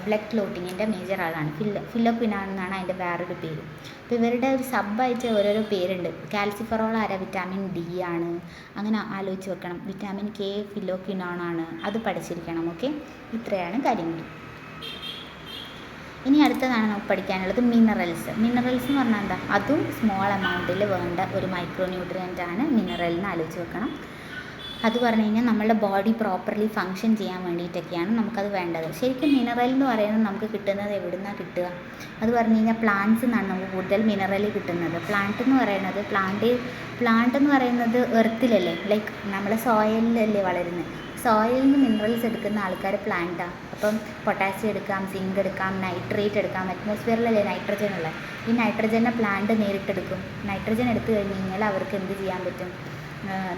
[SPEAKER 1] ബ്ലഡ് ക്ലോട്ടിങ്ങിൻ്റെ മേജർ ആളാണ്. ഫിലോപ്പിനാൻ എന്നാണ് അതിൻ്റെ വേറൊരു പേര്. അപ്പോൾ ഇവരുടെ ഒരു സബ്ബായിട്ട് ഓരോരോ പേരുണ്ട്. കാൽസിഫെറോൾ വിറ്റാമിൻ D ആണ്. അങ്ങനെ ആലോചിച്ച് വെക്കണം. വിറ്റാമിൻ K ഫിലോക്വിനോൺ ആണ്. അത് പഠിച്ചിരിക്കണം. ഓക്കെ, ഇത്രയാണ് കാര്യങ്ങൾ. ഇനി അടുത്തതാണ് നമുക്ക് പഠിക്കാനുള്ളത് മിനറൽസ് എന്ന് പറഞ്ഞാൽ എന്താ, അതും സ്മോൾ എമൗണ്ടിൽ വേണ്ട ഒരു മൈക്രോ ന്യൂട്രിയൻ്റ് ആണ് മിനറൽ എന്ന് ആലോചിച്ച് വെക്കണം. അത് പറഞ്ഞു കഴിഞ്ഞാൽ നമ്മളുടെ ബോഡി പ്രോപ്പർലി ഫങ്ഷൻ ചെയ്യാൻ വേണ്ടിയിട്ടൊക്കെയാണ് നമുക്കത് വേണ്ടത്. ശരിക്കും മിനറൽ എന്ന് പറയുന്നത് നമുക്ക് കിട്ടുന്നത് എവിടെ നിന്നാണ് കിട്ടുക? അത് പറഞ്ഞു കഴിഞ്ഞാൽ പ്ലാന്റ്സിൽ നിന്നാണ് നമുക്ക് കൂടുതൽ മിനറൽ കിട്ടുന്നത്. പ്ലാന്റ് എന്ന് പറയുന്നത് എർത്തിലല്ലേ, ലൈക്ക് നമ്മളെ സോയിലല്ലേ വളരുന്നത്. സോയിലിൽ നിന്ന് മിനറൽസ് എടുക്കുന്ന ആൾക്കാർ പ്ലാന്റാണ്. അപ്പം പൊട്ടാസ്യം എടുക്കാം, സിങ്ക് എടുക്കാം, നൈട്രേറ്റ് എടുക്കാം. അറ്റ്മോസ്ഫിയറിലല്ലേ നൈട്രജൻ ഉള്ളത്. ഈ നൈട്രജനെ പ്ലാന്റ് നേരിട്ടെടുക്കും. നൈട്രജൻ എടുത്തു കഴിഞ്ഞ് കഴിഞ്ഞാൽ അവർക്ക് എന്ത് ചെയ്യാൻ പറ്റും,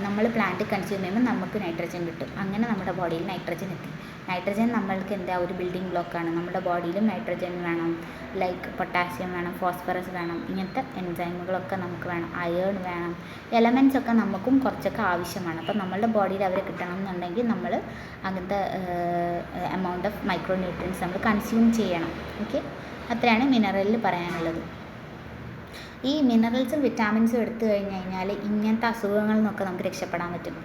[SPEAKER 1] നമ്മൾ പ്ലാന്റ് കൺസ്യൂം ചെയ്യുമ്പോൾ നമുക്ക് നൈട്രജൻ കിട്ടും. അങ്ങനെ നമ്മുടെ ബോഡിയിൽ നൈട്രജൻ എത്തി. നൈട്രജൻ നമ്മൾക്ക് എന്താ ഒരു ബിൽഡിംഗ് ബ്ലോക്കാണ്. നമ്മുടെ ബോഡിയിലും നൈട്രജൻ വേണം, ലൈക്ക് പൊട്ടാസ്യം വേണം, ഫോസ്ഫറസ് വേണം, ഇങ്ങനത്തെ എൻസൈമുകളൊക്കെ നമുക്ക് വേണം, അയേൺ വേണം, എലമെൻറ്റ്സ് ഒക്കെ നമുക്കും കുറച്ചൊക്കെ ആവശ്യമാണ്. അപ്പം നമ്മളുടെ ബോഡിയിൽ അവർ കിട്ടണം എന്നുണ്ടെങ്കിൽ നമ്മൾ അങ്ങനത്തെ എമൗണ്ട് ഓഫ് മൈക്രോ ന്യൂട്രിയൻസ് നമ്മൾ കൺസ്യൂം ചെയ്യണം. ഓക്കെ, അത്രയാണ് മിനറലിൽ പറയാനുള്ളത്. ഈ മിനറൽസും വിറ്റാമിൻസും എടുത്തു കഴിഞ്ഞ് കഴിഞ്ഞാൽ ഇങ്ങനത്തെ അസുഖങ്ങളിൽ നിന്നൊക്കെ നമുക്ക് രക്ഷപ്പെടാൻ പറ്റും.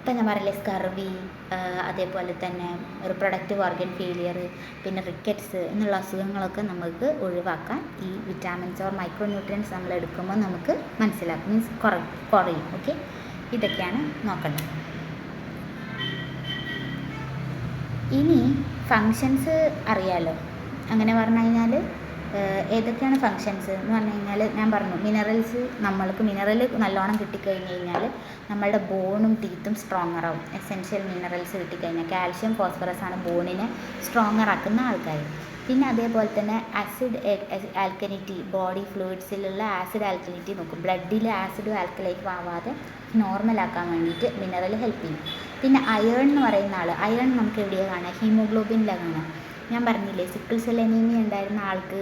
[SPEAKER 1] ഇപ്പം ഞാൻ പറയില്ലേ സ്കർവി, അതേപോലെ തന്നെ റിപ്രൊഡക്റ്റീവ് ഓർഗൻ ഫെയിലിയർ, പിന്നെ റിക്കറ്റ്സ് എന്നുള്ള അസുഖങ്ങളൊക്കെ നമുക്ക് ഒഴിവാക്കാൻ ഈ വിറ്റാമിൻസ് ഓർ മൈക്രോ ന്യൂട്രിയൻസ് നമ്മൾ എടുക്കുമ്പോൾ നമുക്ക് മനസ്സിലാക്കും, മീൻസ് കുറയും. ഓക്കെ, ഇതൊക്കെയാണ് നോക്കേണ്ടത്. ഇനി ഫങ്ഷൻസ് അറിയാലോ. അങ്ങനെ പറഞ്ഞു കഴിഞ്ഞാൽ ഏതൊക്കെയാണ് ഫങ്ഷൻസ് എന്ന് പറഞ്ഞു കഴിഞ്ഞാൽ, ഞാൻ പറഞ്ഞു മിനറൽസ്, നമ്മൾക്ക് മിനറൽ നല്ലോണം കിട്ടിക്കഴിഞ്ഞ് കഴിഞ്ഞാൽ നമ്മളുടെ ബോണും ടീത്തും സ്ട്രോങ്ങർ ആവും. എസെൻഷ്യൽ മിനറൽസ് കിട്ടിക്കഴിഞ്ഞാൽ കാൽഷ്യം, ഫോസ്ഫറസ് ആണ് ബോണിനെ സ്ട്രോങ്ങർ ആക്കുന്ന ആൾക്കാർ. പിന്നെ അതേപോലെ തന്നെ ആസിഡ് ആൽക്കലിറ്റി, ബോഡി ഫ്ലൂയിഡ്സിലുള്ള ആസിഡ് ആൽക്കലിറ്റി നോക്കും. ബ്ലഡിലെ ആസിഡ് ആൽക്കലൈറ്റ് ആവാതെ നോർമലാക്കാൻ വേണ്ടിയിട്ട് മിനറൽ ഹെൽപ്പ് ചെയ്യും. പിന്നെ അയേൺ എന്ന് പറയുന്ന ആൾ, അയേൺ നമുക്ക് എവിടെയാണ് കാണുക? ഹീമോഗ്ലോബിനിലാണ് കാണുക. ഞാൻ പറഞ്ഞില്ലേ സിക്കിൾ സെൽ അനീമിയ ഉണ്ടായിരുന്ന ആൾക്ക്,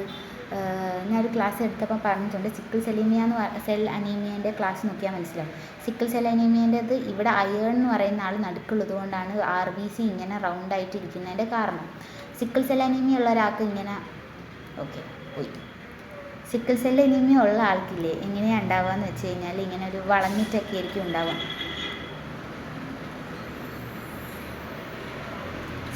[SPEAKER 1] ഞാനൊരു ക്ലാസ് എടുത്തപ്പോൾ പറഞ്ഞിട്ടുണ്ട്, സിക്കിൾ സെൽ അനീമിയേൻ്റെ ക്ലാസ് നോക്കിയാൽ മനസ്സിലാവും. സിക്കിൾ സെൽ അനീമിയേൻ്റെത് ഇവിടെ അയേൺ എന്ന് പറയുന്ന ആൾ നടുക്കുള്ളത് കൊണ്ടാണ് RBC ഇങ്ങനെ റൗണ്ടായിട്ട് ഇരിക്കുന്നതിൻ്റെ കാരണം. സിക്കിൾ സെൽ അനീമിയ ഉള്ള ഒരാൾക്ക് ഇങ്ങനെ, ഓക്കെ പോയി. സിക്കിൾ സെൽ അനീമിയ ഉള്ള ആൾക്കില്ലേ എങ്ങനെയാണ് ഉണ്ടാവുക എന്ന് വെച്ച് കഴിഞ്ഞാൽ ഇങ്ങനെ ഒരു വളഞ്ഞിട്ടൊക്കെ ആയിരിക്കും ഉണ്ടാവുക.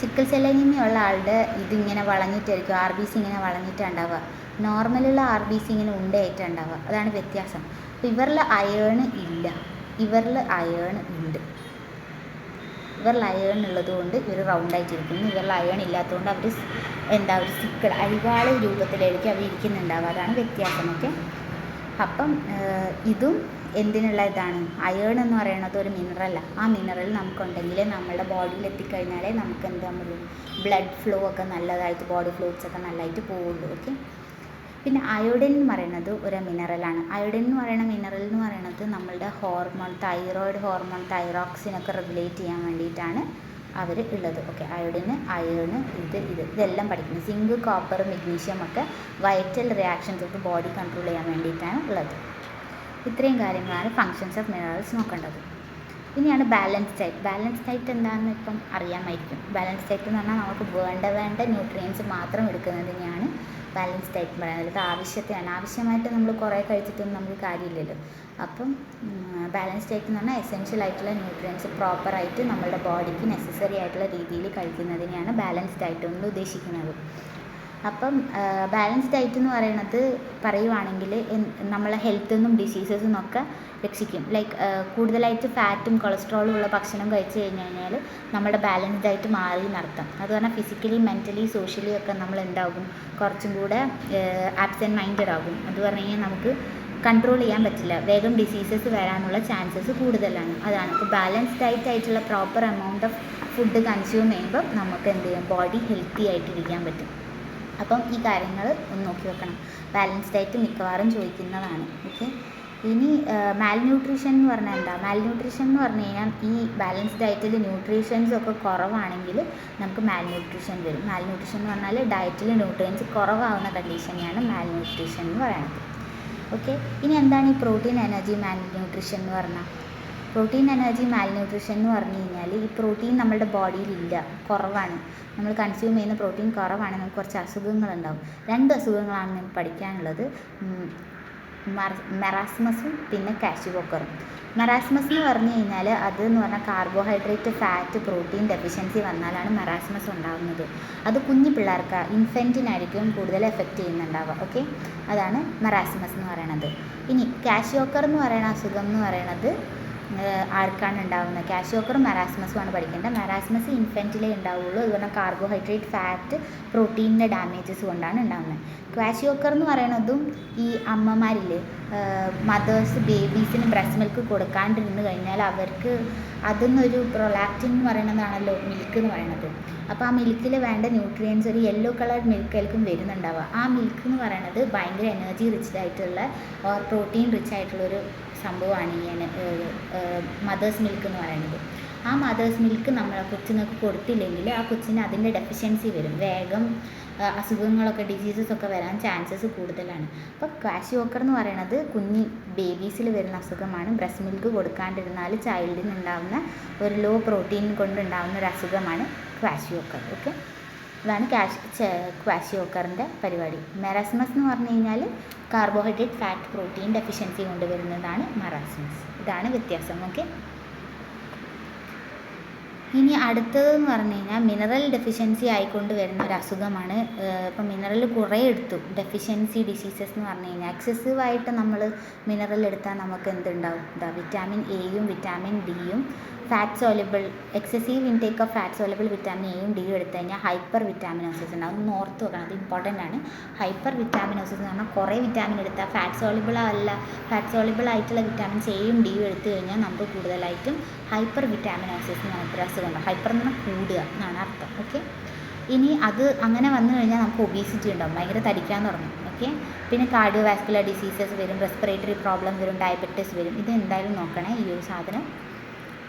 [SPEAKER 1] സിക്കിൾ സെൽ അനീമിയ ഉള്ള ആളുടെ ഇതിങ്ങനെ വളഞ്ഞിട്ടായിരിക്കും, RBC ഇങ്ങനെ വളഞ്ഞിട്ടാണ് ഉണ്ടാവുക. നോർമലുള്ള RBC ഇങ്ങനെ ഉണ്ടയായിട്ടാണ് ഉണ്ടാവുക. അതാണ് വ്യത്യാസം. അപ്പോൾ ഇവരിൽ അയേൺ ഇല്ല, ഇവരിൽ അയേൺ ഉണ്ട്. ഇവരിൽ അയേൺ ഉള്ളതുകൊണ്ട് ഇവർ റൗണ്ടായിട്ടിരിക്കുന്നു. ഇവരിൽ അയേൺ ഇല്ലാത്തതുകൊണ്ട് അവർ ഒരു സിക്കിൾ അരിവാള് രൂപത്തിലായിരിക്കും അവർ ഇരിക്കുന്നുണ്ടാവുക. അതാണ് വ്യത്യാസം. ഓക്കെ, അപ്പം ഇതും എന്തിനുള്ള ഇതാണ്? അയേൺ എന്ന് പറയുന്നത് ഒരു മിനറലാണ്. ആ മിനറൽ നമുക്കുണ്ടെങ്കിൽ നമ്മുടെ ബോഡിയിൽ എത്തിക്കഴിഞ്ഞാലേ നമുക്ക് എന്താ ബ്ലഡ് ഫ്ലോ ഒക്കെ നല്ലതായിട്ട്, ബോഡി ഫ്ലൂയിഡ്സ് ഒക്കെ നല്ലതായിട്ട് പോവുള്ളൂ. ഓക്കെ, പിന്നെ അയോഡിൻ എന്ന് പറയുന്നത് ഒരു മിനറലാണ്. അയോഡിൻ എന്ന് പറയുന്ന മിനറൽ എന്ന് പറയുന്നത് നമ്മളുടെ ഹോർമോൺ, തൈറോയിഡ് ഹോർമോൺ തൈറോക്സിനൊക്കെ റെഗുലേറ്റ് ചെയ്യാൻ വേണ്ടിയിട്ടാണ് അവർ ഉള്ളത്. ഓക്കെ, അയോഡിന്, അയേൺ, ഇതെല്ലാം പഠിക്കുന്നത്. സിങ്ക്, കോപ്പർ, മെഗ്നീഷ്യം ഒക്കെ vital reactions of body control ചെയ്യാൻ വേണ്ടിയിട്ടാണ് ഉള്ളത്. ഇത്രയും കാര്യങ്ങളാണ് ഫങ്ഷൻസ് ഓഫ് മിനറൽസ് നോക്കേണ്ടത്. ഇനിയാണ് ബാലൻസ് ഡയറ്റ്. ബാലൻസ് ഡയറ്റ് എന്താണെന്ന് ഇപ്പം അറിയാമായിരിക്കും. ബാലൻസ് ഡയറ്റ് എന്ന് പറഞ്ഞാൽ നമുക്ക് വേണ്ട ന്യൂട്രിയൻസ് മാത്രം എടുക്കുന്നതിനെയാണ് ബാലൻസ് ഡയറ്റ് പറയുന്നത്. ആവശ്യമായിട്ട് നമ്മൾ കുറേ കഴിച്ചിട്ടൊന്നും നമുക്ക് കാര്യമില്ലല്ലോ. അപ്പം ബാലൻസ് ഡയറ്റ് എന്ന് പറഞ്ഞാൽ എസെൻഷ്യൽ ആയിട്ടുള്ള ന്യൂട്രിയൻസ് പ്രോപ്പറായിട്ട് നമ്മളുടെ ബോഡിക്ക് നെസസറി ആയിട്ടുള്ള രീതിയിൽ കഴിക്കുന്നതിനെയാണ് ബാലൻസ് ഡയറ്റ് കൊണ്ട് ഉദ്ദേശിക്കുന്നത്. അപ്പം ബാലൻസ് ഡയറ്റ് എന്ന് പറയുവാണെങ്കിൽ നമ്മളെ ഹെൽത്തിൽ നിന്നും ഡിസീസസിൽ നിന്നൊക്കെ രക്ഷിക്കും. ലൈക്ക് കൂടുതലായിട്ട് ഫാറ്റും കൊളസ്ട്രോളും ഉള്ള ഭക്ഷണം കഴിച്ചു കഴിഞ്ഞാൽ നമ്മുടെ ബാലൻസ് ഡയറ്റ് മാറി നടത്താം. അത് പറഞ്ഞാൽ ഫിസിക്കലി, മെൻ്റലി, സോഷ്യലി ഒക്കെ നമ്മൾ എന്താകും, കുറച്ചും കൂടെ ആബ്സെൻറ്റ് മൈൻഡഡ് ആകും. അത് പറഞ്ഞു കഴിഞ്ഞാൽ നമുക്ക് കൺട്രോൾ ചെയ്യാൻ പറ്റില്ല, വേഗം ഡിസീസസ് വരാനുള്ള ചാൻസസ് കൂടുതലാണ്. അതാണ് ഇപ്പോൾ ബാലൻസ് ഡയറ്റ് ആയിട്ടുള്ള proper amount of food consume ചെയ്യുമ്പോൾ നമുക്ക് എന്ത് ചെയ്യാം, ബോഡി ഹെൽത്തി ആയിട്ടിരിക്കാൻ പറ്റും. അപ്പം ഈ കാര്യങ്ങൾ ഒന്ന് നോക്കി വെക്കണം. ബാലൻസ് ഡയറ്റ് മിക്കവാറും ചോദിക്കുന്നതാണ്. ഓക്കെ, ഇനി മാൽന്യൂട്രീഷൻ എന്ന് പറഞ്ഞാൽ എന്താ? മാൽന്യൂട്രീഷൻ എന്ന് പറഞ്ഞു കഴിഞ്ഞാൽ ഈ ബാലൻസ് ഡയറ്റിൽ ന്യൂട്രീഷൻസ് ഒക്കെ കുറവാണെങ്കിൽ നമുക്ക് മാൽന്യൂട്രീഷൻ വരും. മാൽന്യൂട്രീഷൻ എന്ന് പറഞ്ഞാൽ ഡയറ്റിൽ ന്യൂട്രിയൻസ് കുറവാകുന്ന കണ്ടീഷനെയാണ് മാൽന്യൂട്രീഷൻ എന്ന് പറയുന്നത്. ഓക്കെ, ഇനി എന്താണ് ഈ പ്രോട്ടീൻ എനർജി മാൽന്യൂട്രീഷൻ എന്ന് പറഞ്ഞാൽ? പ്രോട്ടീൻ എനർജി മാൽന്യൂട്രീഷൻ എന്ന് പറഞ്ഞു കഴിഞ്ഞാൽ ഈ പ്രോട്ടീൻ നമ്മുടെ ബോഡിയിലില്ല, കുറവാണ്. നമ്മൾ കൺസ്യൂം ചെയ്യുന്ന പ്രോട്ടീൻ കുറവാണ്, നമുക്ക് കുറച്ച് അസുഖങ്ങളുണ്ടാവും. 2 അസുഖങ്ങളാണ് നമുക്ക് പഠിക്കാനുള്ളത്, മെറാസ്മസും പിന്നെ കാഷിയോക്കറും. മെറാസ്മസ് എന്ന് പറഞ്ഞു കഴിഞ്ഞാൽ അതെന്ന് പറഞ്ഞാൽ കാർബോഹൈഡ്രേറ്റ്, ഫാറ്റ്, പ്രോട്ടീൻ ഡെഫിഷ്യൻസി വന്നാലാണ് മെറാസ്മസ് ഉണ്ടാകുന്നത്. അത് കുഞ്ഞു പിള്ളേർക്ക്, ഇൻഫൻറ്റിനായിരിക്കും കൂടുതൽ എഫക്റ്റ് ചെയ്യുന്നുണ്ടാവുക. ഓക്കെ, അതാണ് മെറാസ്മസ് എന്ന് പറയുന്നത്. ഇനി കാഷിയോക്കർ എന്ന് പറയുന്ന അസുഖം എന്ന് പറയുന്നത് ആർക്കാണ് ഉണ്ടാകുന്നത്? കാഷിയോക്കറും മെറാസ്മസുമാണ് പഠിക്കേണ്ടത്. മെറാസ്മസ് ഇൻഫൻറ്റിലേ ഉണ്ടാവുള്ളൂ. അതുപോലെ കാർബോഹൈഡ്രേറ്റ്, ഫാറ്റ്, പ്രോട്ടീനിൻ്റെ ഡാമേജസ് കൊണ്ടാണ് ഉണ്ടാകുന്നത്. കാഷിയോക്കർ എന്ന് പറയുന്നതും ഈ അമ്മമാരില്ലേ, മദേഴ്സ് ബേബീസിന് ബ്രസ്റ്റ് മിൽക്ക് കൊടുക്കാണ്ടിരുന്ന് കഴിഞ്ഞാൽ അവർക്ക് അതിന്നൊരു പ്രൊലാക്റ്റിൻ എന്ന് പറയുന്നതാണല്ലോ മിൽക്ക് എന്ന് പറയുന്നത്. അപ്പോൾ ആ മിൽക്കിൽ വേണ്ട ന്യൂട്രിയൻസ് ഒരു യെല്ലോ കളർ മിൽക്കായിരിക്കും വരുന്നുണ്ടാവുക. ആ മിൽക്ക് എന്ന് പറയുന്നത് ഭയങ്കര എനർജി റിച്ച് ആയിട്ടുള്ള ഓർ പ്രോട്ടീൻ റിച്ച് ആയിട്ടുള്ളൊരു സംഭവമാണ് ഈ മദേഴ്സ് മിൽക്ക് എന്ന് പറയുന്നത്. ആ മദേഴ്സ് മിൽക്ക് നമ്മൾ കൊച്ചുങ്ങൾക്ക് കൊടുത്തില്ലെങ്കിൽ ആ കൊച്ചിന് അതിൻ്റെ ഡെഫിഷ്യൻസി വരും, വേഗം അസുഖങ്ങളൊക്കെ, ഡിസീസസൊക്കെ വരാൻ ചാൻസസ് കൂടുതലാണ്. അപ്പോൾ കാഷിയോക്കർ എന്ന് പറയുന്നത് കുഞ്ഞ് ബേബീസിൽ വരുന്ന അസുഖമാണ്. ബ്രസ്റ്റ് മിൽക്ക് കൊടുക്കാണ്ടിരുന്നാൽ ചൈൽഡിന് ഉണ്ടാകുന്ന ഒരു ലോ പ്രോട്ടീൻ കൊണ്ടുണ്ടാകുന്ന ഒരു അസുഖമാണ് കാഷിയോക്കർ. ഓക്കെ, ഇതാണ് കാഷിയോക്കറിൻ്റെ പരിപാടി. മെറാസ്മസ് എന്ന് പറഞ്ഞു കഴിഞ്ഞാൽ കാർബോഹൈഡ്രേറ്റ്, ഫാറ്റ്, പ്രോട്ടീൻ ഡെഫിഷ്യൻസി കൊണ്ടുവരുന്നതാണ് മെറാസ്മസ്. ഇതാണ് വ്യത്യാസം. ഓക്കെ, ഇനി അടുത്തതെന്ന് പറഞ്ഞു കഴിഞ്ഞാൽ മിനറൽ ഡെഫിഷ്യൻസി ആയിക്കൊണ്ട് വരുന്ന ഒരു അസുഖമാണ്. ഇപ്പം മിനറൽ കുറേ എടുത്തു, ഡെഫിഷ്യൻസി ഡിസീസസ് എന്ന് പറഞ്ഞു കഴിഞ്ഞാൽ എക്സസീവായിട്ട് നമ്മൾ മിനറൽ എടുത്താൽ നമുക്ക് എന്തുണ്ടാവും? വിറ്റാമിൻ എയും വിറ്റാമിൻ ഡിയും fat soluble, excessive intake of fat soluble vitamin എയും ഡിയും എടുത്തു കഴിഞ്ഞാൽ ഹൈപ്പർ വിറ്റാമിനോസിസ് ഉണ്ടാവും. അതൊന്ന് ഓർത്ത് വെക്കണം, അത് ഇമ്പോർട്ടൻ്റ് ആണ്. ഹൈപ്പർ വിറ്റാമിനോസിസ് എന്ന് പറഞ്ഞാൽ കുറേ വിറ്റാമിൻ എടുത്താൽ ഫാറ്റ് സോലബിൾ ആയിട്ടുള്ള വിറ്റാമിൻസ് എയും ഡിയും എടുത്തു കഴിഞ്ഞാൽ നമുക്ക് കൂടുതലായിട്ടും ഹൈപ്പർ വിറ്റാമിനോസിസ് എന്ന് പറഞ്ഞിട്ടൊരു അസുഖം ഉണ്ടാവും. ഹൈപ്പർ എന്ന് പറഞ്ഞാൽ കൂടുക എന്നാണ് അർത്ഥം. ഓക്കെ, ഇനി അത് അങ്ങനെ വന്നു കഴിഞ്ഞാൽ നമുക്ക് ഒബീസിറ്റി ഉണ്ടാവും, ഭയങ്കര തടിക്കാൻ തുടങ്ങും. ഓക്കെ, പിന്നെ കാർഡിയോ വാസ്കുലർ ഡിസീസസ് വരും, റെസ്പിറേറ്ററി പ്രോബ്ലം വരും, ഡയബറ്റിസ് വരും. ഇത് എന്തായാലും നോക്കണേ ഈ ഒരു സാധനം.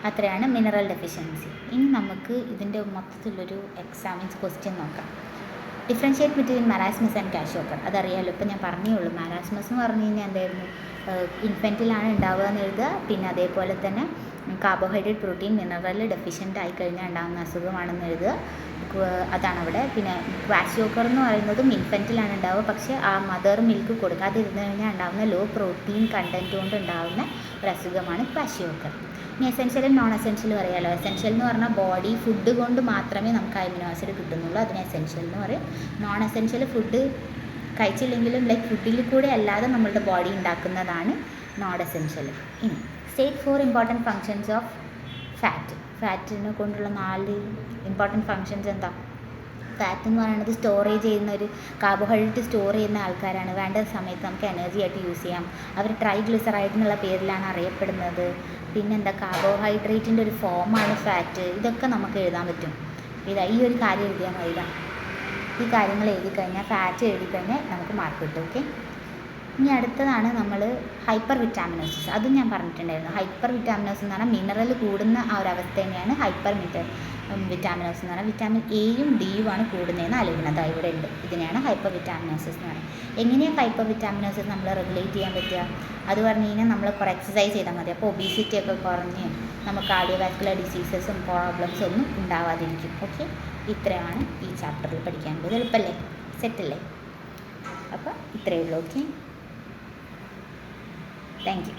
[SPEAKER 1] അത്രയാണ് മിനറൽ ഡെഫിഷ്യൻസി. ഇനി നമുക്ക് ഇതിൻ്റെ മൊത്തത്തിലൊരു എക്സാമിൻസ് ക്വസ്റ്റ്യൻ നോക്കാം. Differentiate between marasmus and kwashiorkor. അതറിയാമല്ലോ, ഇപ്പം ഞാൻ പറഞ്ഞേ ഉള്ളൂ. മറാസ്മസ് എന്ന് പറഞ്ഞു കഴിഞ്ഞാൽ എന്തായിരുന്നു? ഇൻഫൻറ്റിലാണ് ഉണ്ടാവുക എന്ന് എഴുതുക. പിന്നെ അതേപോലെ തന്നെ കാർബോഹൈഡ്രേറ്റ്, പ്രോട്ടീൻ, മിനറൽ ഡെഫിഷ്യൻ്റ് ആയിക്കഴിഞ്ഞാൽ ഉണ്ടാകുന്ന അസുഖമാണെന്ന് എഴുതുക. അതാണ് അവിടെ. പിന്നെ ക്വാഷിയോക്കർ എന്ന് പറയുന്നതും ഇൻഫൻറ്റിലാണ് ഉണ്ടാവുക, പക്ഷേ ആ മദർ മിൽക്ക് കൊടുക്കാതിരുന്നു കഴിഞ്ഞാൽ ഉണ്ടാകുന്ന ലോ പ്രോട്ടീൻ കണ്ടൻറ്റ് കൊണ്ട് ഉണ്ടാകുന്ന ഒരു അസുഖമാണ് ക്വാഷിയോക്കർ. ഇനി എസെൻഷ്യലും നോൺ എസെൻഷ്യലും അറിയാമല്ലോ. എസെൻഷ്യൽ എന്ന് പറഞ്ഞാൽ ബോഡി ഫുഡ് കൊണ്ട് മാത്രമേ നമുക്ക് അമിനോ ആസിഡ് കിട്ടുന്നുള്ളൂ, അതിന് എസെൻഷ്യൽ എന്ന് പറയും. നോൺ എസെൻഷ്യൽ ഫുഡ് കഴിച്ചില്ലെങ്കിലും ഫുഡിൽ കൂടെ അല്ലാതെ നമ്മളുടെ ബോഡി ഉണ്ടാക്കുന്നതാണ് നോൺ എസെൻഷ്യൽ. ഇനി സ്റ്റേറ്റ് 4 ഇമ്പോർട്ടൻറ്റ് ഫങ്ഷൻസ് ഓഫ് ഫാറ്റിനെ കൊണ്ടുള്ള 4 ഇമ്പോർട്ടൻറ്റ് ഫങ്ഷൻസ് എന്താ? ഫാറ്റ് എന്ന് പറയുന്നത് സ്റ്റോറേജ് ചെയ്യുന്ന ഒരു കാർബോഹൈഡ്രേറ്റ് സ്റ്റോർ ചെയ്യുന്ന ആൾക്കാരാണ്. വേണ്ട സമയത്ത് നമുക്ക് എനർജി ആയിട്ട് യൂസ് ചെയ്യാം. അവർ ട്രൈഗ്ലിസറൈഡ് എന്നുള്ള പേരിലാണ് അറിയപ്പെടുന്നത്. പിന്നെന്താ, കാർബോഹൈഡ്രേറ്റിൻ്റെ ഒരു ഫോമാണ് ഫാറ്റ്. ഇതൊക്കെ നമുക്ക് എഴുതാൻ പറ്റും. ഈ ഒരു കാര്യം എഴുതിയാൽ മതി. ഈ കാര്യങ്ങൾ എഴുതി കഴിഞ്ഞാൽ, ഫാറ്റ് എഴുതി കഴിഞ്ഞാൽ നമുക്ക് മാർക്ക് കിട്ടും. ഓക്കെ, ഇനി അടുത്തതാണ് നമ്മൾ ഹൈപ്പർ വിറ്റാമിനോസിസ്. അതും ഞാൻ പറഞ്ഞിട്ടുണ്ടായിരുന്നു. ഹൈപ്പർ വിറ്റാമിനോസിസ് എന്ന് പറഞ്ഞാൽ മിനറൽ കൂടുന്ന ആ ഒരു അവസ്ഥ തന്നെയാണ് ഹൈപ്പർ വിറ്റാമിനോസിസ് എന്ന് പറഞ്ഞാൽ. വിറ്റാമിൻ എയും ഡിയും ആണ് കൂടുന്നതെന്ന് ആലോചിക്കുന്നത്. അത് ഇവിടെ ഉണ്ട്. ഇതിനെയാണ് ഹൈപ്പർ വിറ്റാമിനോസിസ് എന്ന് പറയുന്നത്. എങ്ങനെയാണ് ഹൈപ്പർ വിറ്റാമിനോസിസ് നമ്മൾ റെഗുലേറ്റ് ചെയ്യാൻ പറ്റുക? അത് പറഞ്ഞു കഴിഞ്ഞാൽ നമ്മൾ കുറേ എക്സസൈസ് ചെയ്താൽ മതി. അപ്പോൾ ഒബീസിറ്റി ഒക്കെ കുറഞ്ഞ് നമുക്ക് കാർഡിയോ വാസ്കുലർ ഡിസീസസും പ്രോബ്ലംസും ഒന്നും ഉണ്ടാവാതിരിക്കും. ഓക്കെ, ഇത്രയാണ് ഈ ചാപ്റ്ററിൽ പഠിക്കാനുള്ളത്. എളുപ്പമല്ലേ? സെറ്റല്ലേ? അപ്പോൾ ഇത്രയേ ഉള്ളൂ. Okay, thank you.